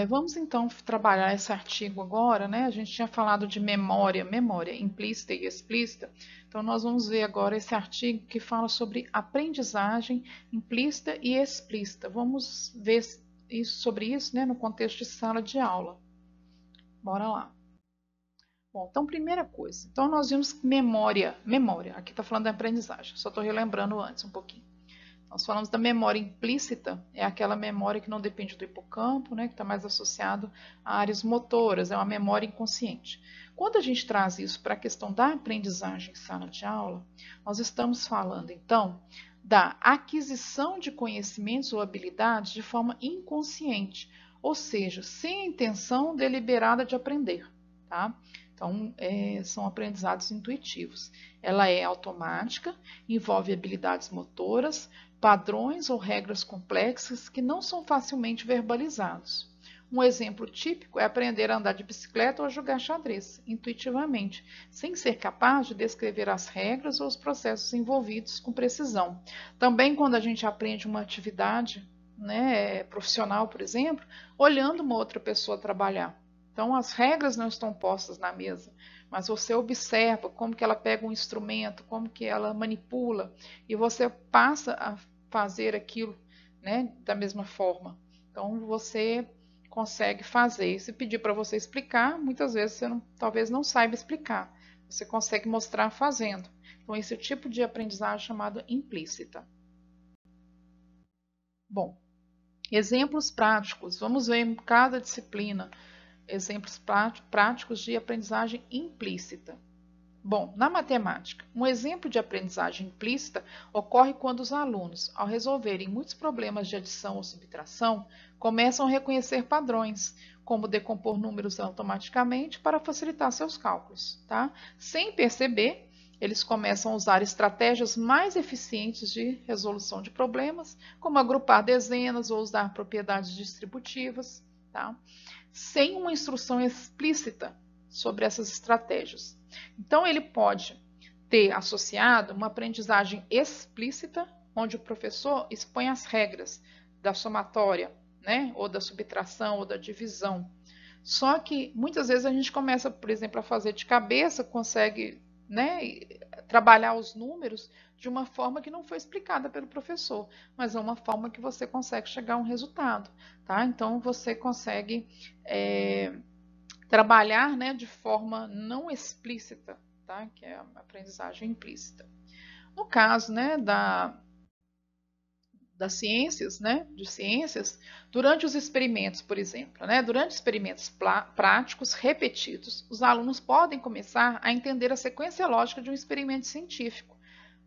vamos então trabalhar esse artigo agora, né? A gente tinha falado de memória implícita e explícita. Então, nós vamos ver agora esse artigo que fala sobre aprendizagem implícita e explícita. Vamos ver sobre isso, né, no contexto de sala de aula. Bora lá. Bom, então, primeira coisa. Então, nós vimos memória. Aqui está falando da aprendizagem. Só estou relembrando antes um pouquinho. Nós falamos da memória implícita, é aquela memória que não depende do hipocampo, né, que está mais associado a áreas motoras, é uma memória inconsciente. Quando a gente traz isso para a questão da aprendizagem em sala de aula, nós estamos falando, então, da aquisição de conhecimentos ou habilidades de forma inconsciente, ou seja, sem a intenção deliberada de aprender, tá? Então, são aprendizados intuitivos. Ela é automática, envolve habilidades motoras, padrões ou regras complexas que não são facilmente verbalizados. Um exemplo típico é aprender a andar de bicicleta ou a jogar xadrez, intuitivamente, sem ser capaz de descrever as regras ou os processos envolvidos com precisão. Também quando a gente aprende uma atividade, né, profissional, por exemplo, olhando uma outra pessoa trabalhar. Então, as regras não estão postas na mesa, mas você observa como que ela pega um instrumento, como que ela manipula, e você passa a fazer aquilo, né, da mesma forma. Então, você consegue fazer. E se pedir para você explicar, muitas vezes você talvez não saiba explicar. Você consegue mostrar fazendo. Então, esse tipo de aprendizagem é chamado implícita. Bom, exemplos práticos. Vamos ver em cada disciplina exemplos práticos de aprendizagem implícita. Bom, na matemática, um exemplo de aprendizagem implícita ocorre quando os alunos, ao resolverem muitos problemas de adição ou subtração, começam a reconhecer padrões, como decompor números automaticamente para facilitar seus cálculos, tá? Sem perceber, eles começam a usar estratégias mais eficientes de resolução de problemas, como agrupar dezenas ou usar propriedades distributivas, tá? Sem uma instrução explícita sobre essas estratégias. Então, ele pode ter associado uma aprendizagem explícita, onde o professor expõe as regras da somatória, né, ou da subtração, ou da divisão. Só que, muitas vezes, a gente começa, por exemplo, a fazer de cabeça, consegue, né, trabalhar os números de uma forma que não foi explicada pelo professor, mas é uma forma que você consegue chegar a um resultado, tá? Então, você consegue trabalhar, né, de forma não explícita, tá? Que é a aprendizagem implícita. No caso, né, das ciências, né, de ciências, durante os experimentos, por exemplo, né, durante experimentos práticos repetidos, os alunos podem começar a entender a sequência lógica de um experimento científico.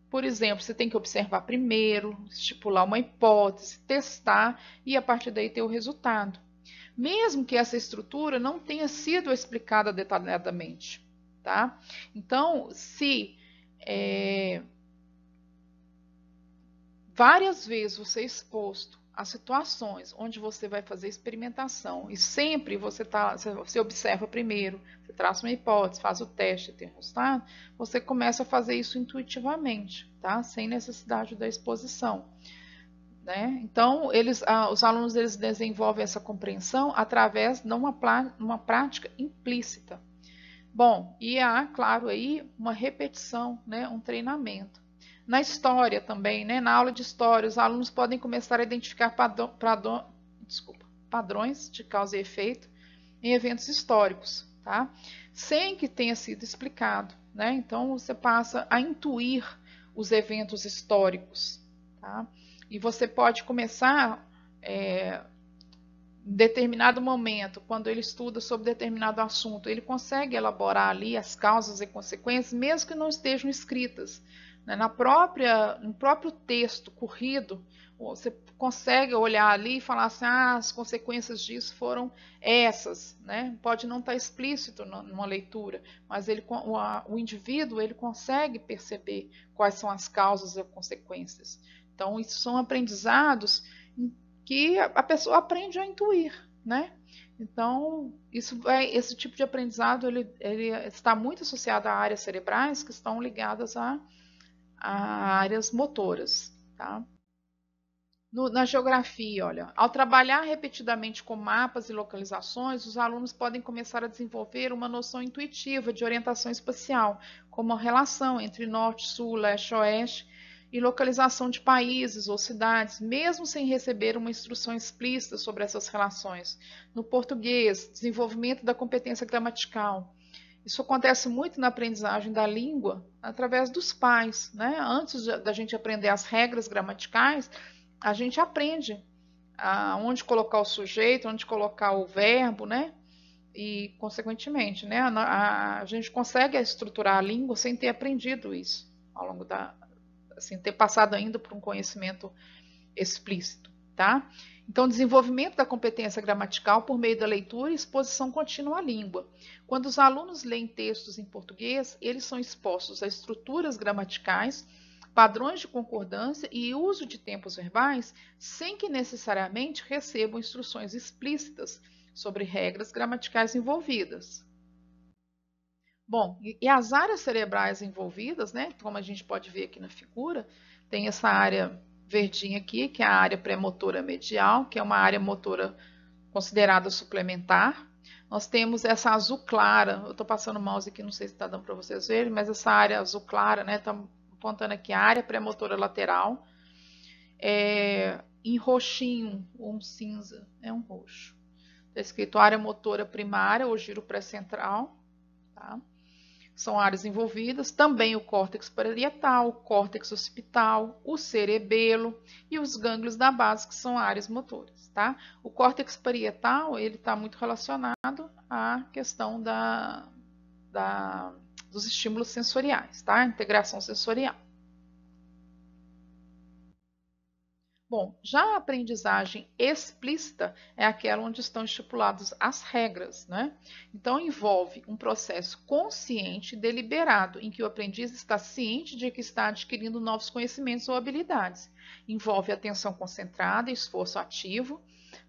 Por exemplo, você tem que observar primeiro, estipular uma hipótese, testar e a partir daí ter o resultado. Mesmo que essa estrutura não tenha sido explicada detalhadamente, tá? Então, se várias vezes você é exposto a situações onde você vai fazer experimentação e sempre você observa primeiro, você traça uma hipótese, faz o teste e tem o resultado, você começa a fazer isso intuitivamente, tá? Sem necessidade da exposição. Né? Então, os alunos eles desenvolvem essa compreensão através de uma prática implícita. Bom, e há, claro, aí uma repetição, né? Um treinamento. Na história também, né? Na aula de história, os alunos podem começar a identificar padrões de causa e efeito em eventos históricos, tá? Sem que tenha sido explicado, né? Então, você passa a intuir os eventos históricos, tá? E você pode começar, em determinado momento, quando ele estuda sobre determinado assunto, ele consegue elaborar ali as causas e consequências, mesmo que não estejam escritas. Né? No próprio texto corrido, você consegue olhar ali e falar assim, as consequências disso foram essas. Né? Pode não estar explícito numa leitura, mas o indivíduo ele consegue perceber quais são as causas e consequências. Então, isso são aprendizados que a pessoa aprende a intuir, né? Então, esse tipo de aprendizado ele está muito associado a áreas cerebrais que estão ligadas a áreas motoras, tá? Na geografia, olha, ao trabalhar repetidamente com mapas e localizações, os alunos podem começar a desenvolver uma noção intuitiva de orientação espacial, como a relação entre norte, sul, leste, oeste e localização de países ou cidades, mesmo sem receber uma instrução explícita sobre essas relações. No português, desenvolvimento da competência gramatical. Isso acontece muito na aprendizagem da língua através dos pais, né? Antes da gente aprender as regras gramaticais, a gente aprende onde colocar o sujeito, onde colocar o verbo, né? E, consequentemente, né? A gente consegue estruturar a língua sem ter aprendido isso ao longo assim, ter passado ainda por um conhecimento explícito, tá? Então, desenvolvimento da competência gramatical por meio da leitura e exposição contínua à língua. Quando os alunos leem textos em português, eles são expostos a estruturas gramaticais, padrões de concordância e uso de tempos verbais, sem que necessariamente recebam instruções explícitas sobre regras gramaticais envolvidas. Bom, e as áreas cerebrais envolvidas, né, como a gente pode ver aqui na figura, tem essa área verdinha aqui, que é a área pré-motora medial, que é uma área motora considerada suplementar. Nós temos essa azul clara, eu estou passando o mouse aqui, não sei se está dando para vocês verem, mas essa área azul clara, né, está apontando aqui a área pré-motora lateral, em roxinho, ou um cinza, é um roxo. Está escrito área motora primária ou giro pré-central, tá? São áreas envolvidas, também o córtex parietal, o córtex occipital, o cerebelo e os gânglios da base, que são áreas motoras, tá? O córtex parietal, ele está muito relacionado à questão dos estímulos sensoriais, tá? Integração sensorial. Bom, já a aprendizagem explícita é aquela onde estão estipuladas as regras, né? Então, envolve um processo consciente e deliberado, em que o aprendiz está ciente de que está adquirindo novos conhecimentos ou habilidades. Envolve atenção concentrada e esforço ativo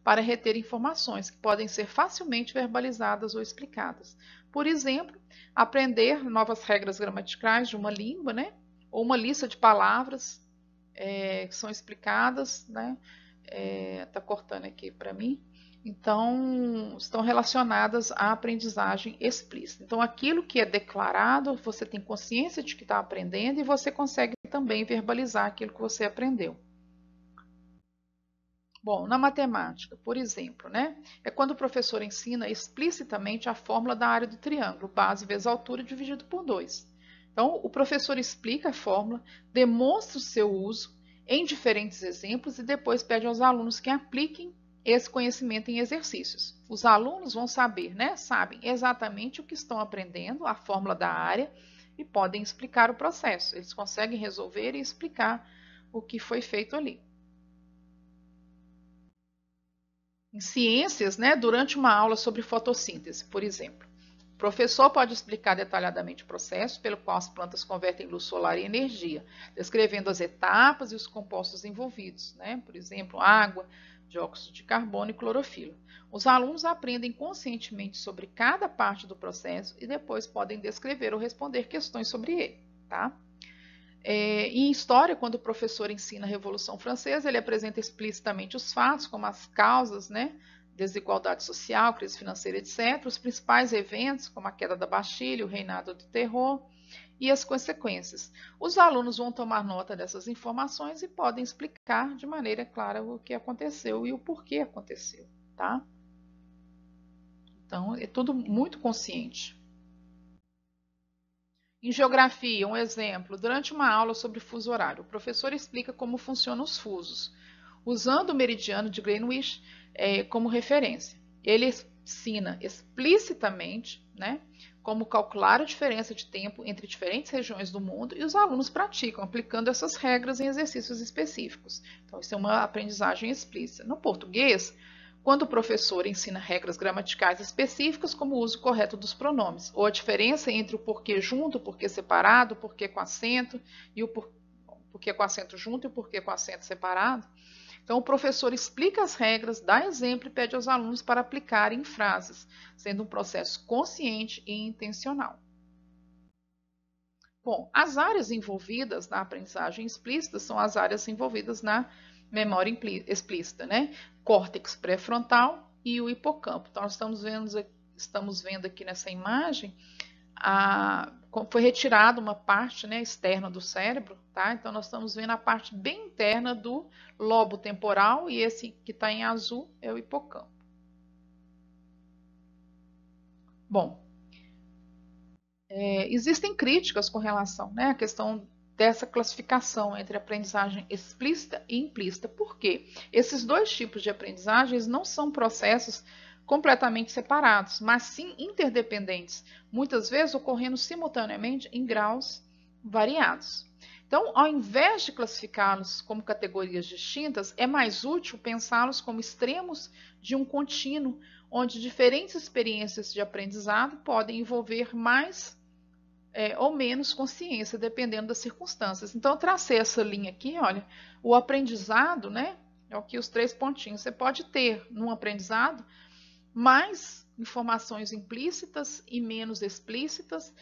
para reter informações que podem ser facilmente verbalizadas ou explicadas. Por exemplo, aprender novas regras gramaticais de uma língua, né? Ou uma lista de palavras que são explicadas, né? Tá cortando aqui para mim. Então, estão relacionadas à aprendizagem explícita. Então, aquilo que é declarado, você tem consciência de que está aprendendo e você consegue também verbalizar aquilo que você aprendeu. Bom, na matemática, por exemplo, né? É quando o professor ensina explicitamente a fórmula da área do triângulo, base vezes altura dividido por 2. Então, o professor explica a fórmula, demonstra o seu uso em diferentes exemplos e depois pede aos alunos que apliquem esse conhecimento em exercícios. Os alunos vão saber, né? Sabem exatamente o que estão aprendendo, a fórmula da área, e podem explicar o processo. Eles conseguem resolver e explicar o que foi feito ali. Em ciências, né? Durante uma aula sobre fotossíntese, por exemplo. O professor pode explicar detalhadamente o processo pelo qual as plantas convertem luz solar em energia, descrevendo as etapas e os compostos envolvidos, né? Por exemplo, água, dióxido de carbono e clorofila. Os alunos aprendem conscientemente sobre cada parte do processo e depois podem descrever ou responder questões sobre ele, tá? Em história, quando o professor ensina a Revolução Francesa, ele apresenta explicitamente os fatos, como as causas, né? Desigualdade social, crise financeira, etc., os principais eventos, como a queda da Bastilha, o reinado do terror e as consequências. Os alunos vão tomar nota dessas informações e podem explicar de maneira clara o que aconteceu e o porquê aconteceu, tá? Então, é tudo muito consciente. Em geografia, um exemplo, durante uma aula sobre fuso horário, o professor explica como funcionam os fusos, usando o meridiano de Greenwich como referência. Ele ensina explicitamente, né, como calcular a diferença de tempo entre diferentes regiões do mundo e os alunos praticam, aplicando essas regras em exercícios específicos. Então, isso é uma aprendizagem explícita. No português, quando o professor ensina regras gramaticais específicas, como o uso correto dos pronomes, ou a diferença entre o porquê junto, o porquê separado, o porquê com acento, e o porquê com acento junto e o porquê com acento separado. Então, o professor explica as regras, dá exemplo e pede aos alunos para aplicarem em frases, sendo um processo consciente e intencional. Bom, as áreas envolvidas na aprendizagem explícita são as áreas envolvidas na memória explícita, né? Córtex pré-frontal e o hipocampo. Então, nós estamos vendo aqui nessa imagem, foi retirada uma parte, né, externa do cérebro, tá? Então, nós estamos vendo a parte bem interna do lobo temporal e esse que está em azul é o hipocampo. Bom, existem críticas com relação, né, à questão dessa classificação entre aprendizagem explícita e implícita. Por quê? Esses dois tipos de aprendizagens não são processos completamente separados, mas sim interdependentes, muitas vezes ocorrendo simultaneamente em graus variados. Então, ao invés de classificá-los como categorias distintas, é mais útil pensá-los como extremos de um contínuo, onde diferentes experiências de aprendizado podem envolver mais ou menos consciência, dependendo das circunstâncias. Então, eu tracei essa linha aqui, olha, o aprendizado, né? É aqui os 3 pontinhos. Você pode ter, num aprendizado, mais informações implícitas e menos explícitas,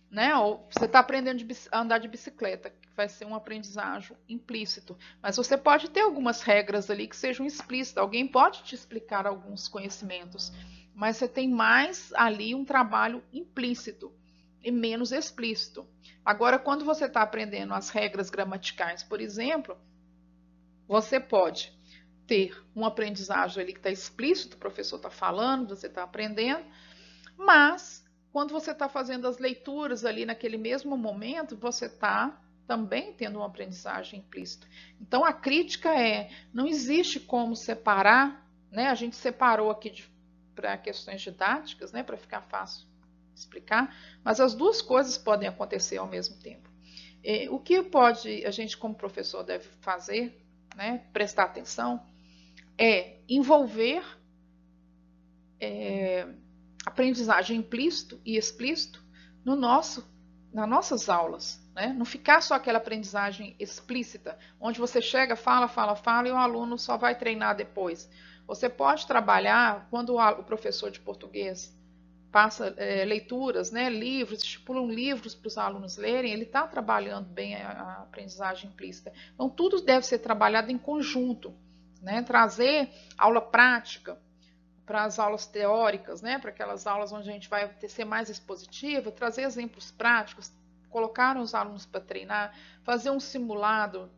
né? Ou você está aprendendo a andar de bicicleta, que vai ser um aprendizagem implícito. Mas você pode ter algumas regras ali que sejam explícitas. Alguém pode te explicar alguns conhecimentos, mas você tem mais ali um trabalho implícito e menos explícito. Agora, quando você está aprendendo as regras gramaticais, por exemplo, você pode ter um aprendizagem ali que está explícito, o professor está falando, você está aprendendo, mas quando você está fazendo as leituras ali naquele mesmo momento, você está também tendo uma aprendizagem implícita. Então, a crítica não existe como separar, né? A gente separou aqui para questões didáticas, né? Para ficar fácil explicar, mas as duas coisas podem acontecer ao mesmo tempo. O que a gente como professor deve fazer, né, prestar atenção, é envolver aprendizagem implícito e explícito nas nossas aulas, né? Não ficar só aquela aprendizagem explícita, onde você chega, fala e o aluno só vai treinar depois. Você pode trabalhar, quando o professor de português passa leituras, né, livros, estipulam livros para os alunos lerem, ele está trabalhando bem a aprendizagem implícita. Então, tudo deve ser trabalhado em conjunto, né? Trazer aula prática para as aulas teóricas, né? Para aquelas aulas onde a gente vai ser mais expositiva, trazer exemplos práticos, colocar os alunos para treinar, fazer um simulado,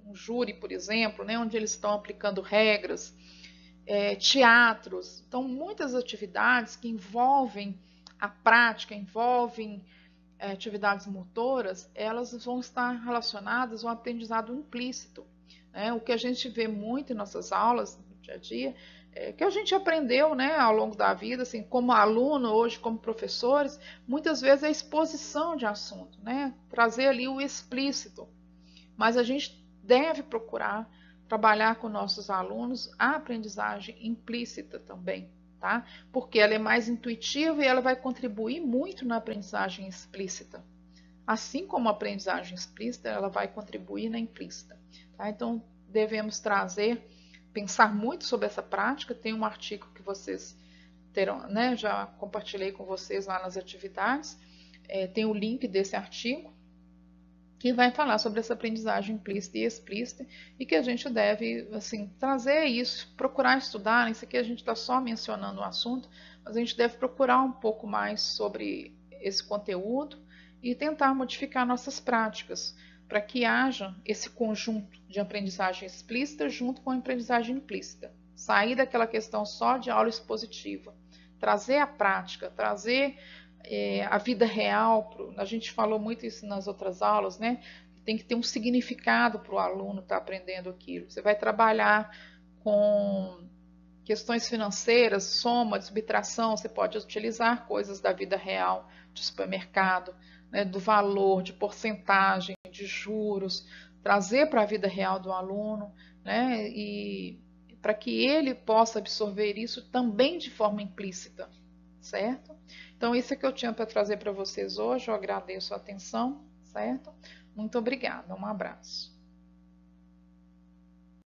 um júri, por exemplo, né, onde eles estão aplicando regras, teatros. Então, muitas atividades que envolvem a prática, envolvem atividades motoras, elas vão estar relacionadas ao aprendizado implícito, né? O que a gente vê muito em nossas aulas, no dia a dia, que a gente aprendeu, né, ao longo da vida, assim, como aluno, hoje como professores, muitas vezes é a exposição de assunto, né? Trazer ali o explícito. Mas a gente deve procurar trabalhar com nossos alunos a aprendizagem implícita também, tá? Porque ela é mais intuitiva e ela vai contribuir muito na aprendizagem explícita. Assim como a aprendizagem explícita, ela vai contribuir na implícita, tá? Então, devemos pensar muito sobre essa prática. Tem um artigo que vocês terão, né? Já compartilhei com vocês lá nas atividades. Tem o link desse artigo, que vai falar sobre essa aprendizagem implícita e explícita, e que a gente deve, assim, trazer isso, procurar estudar. Isso aqui a gente está só mencionando o assunto, mas a gente deve procurar um pouco mais sobre esse conteúdo e tentar modificar nossas práticas, para que haja esse conjunto de aprendizagem explícita junto com a aprendizagem implícita. Sair daquela questão só de aula expositiva, trazer a prática, trazer a vida real. A gente falou muito isso nas outras aulas, né? Tem que ter um significado para o aluno estar aprendendo aquilo. Você vai trabalhar com questões financeiras, soma, subtração, você pode utilizar coisas da vida real, de supermercado, né, do valor, de porcentagem, de juros, trazer para a vida real do aluno, né, e para que ele possa absorver isso também de forma implícita, certo? Então, isso é que eu tinha para trazer para vocês hoje. Eu agradeço a atenção, certo? Muito obrigada, um abraço.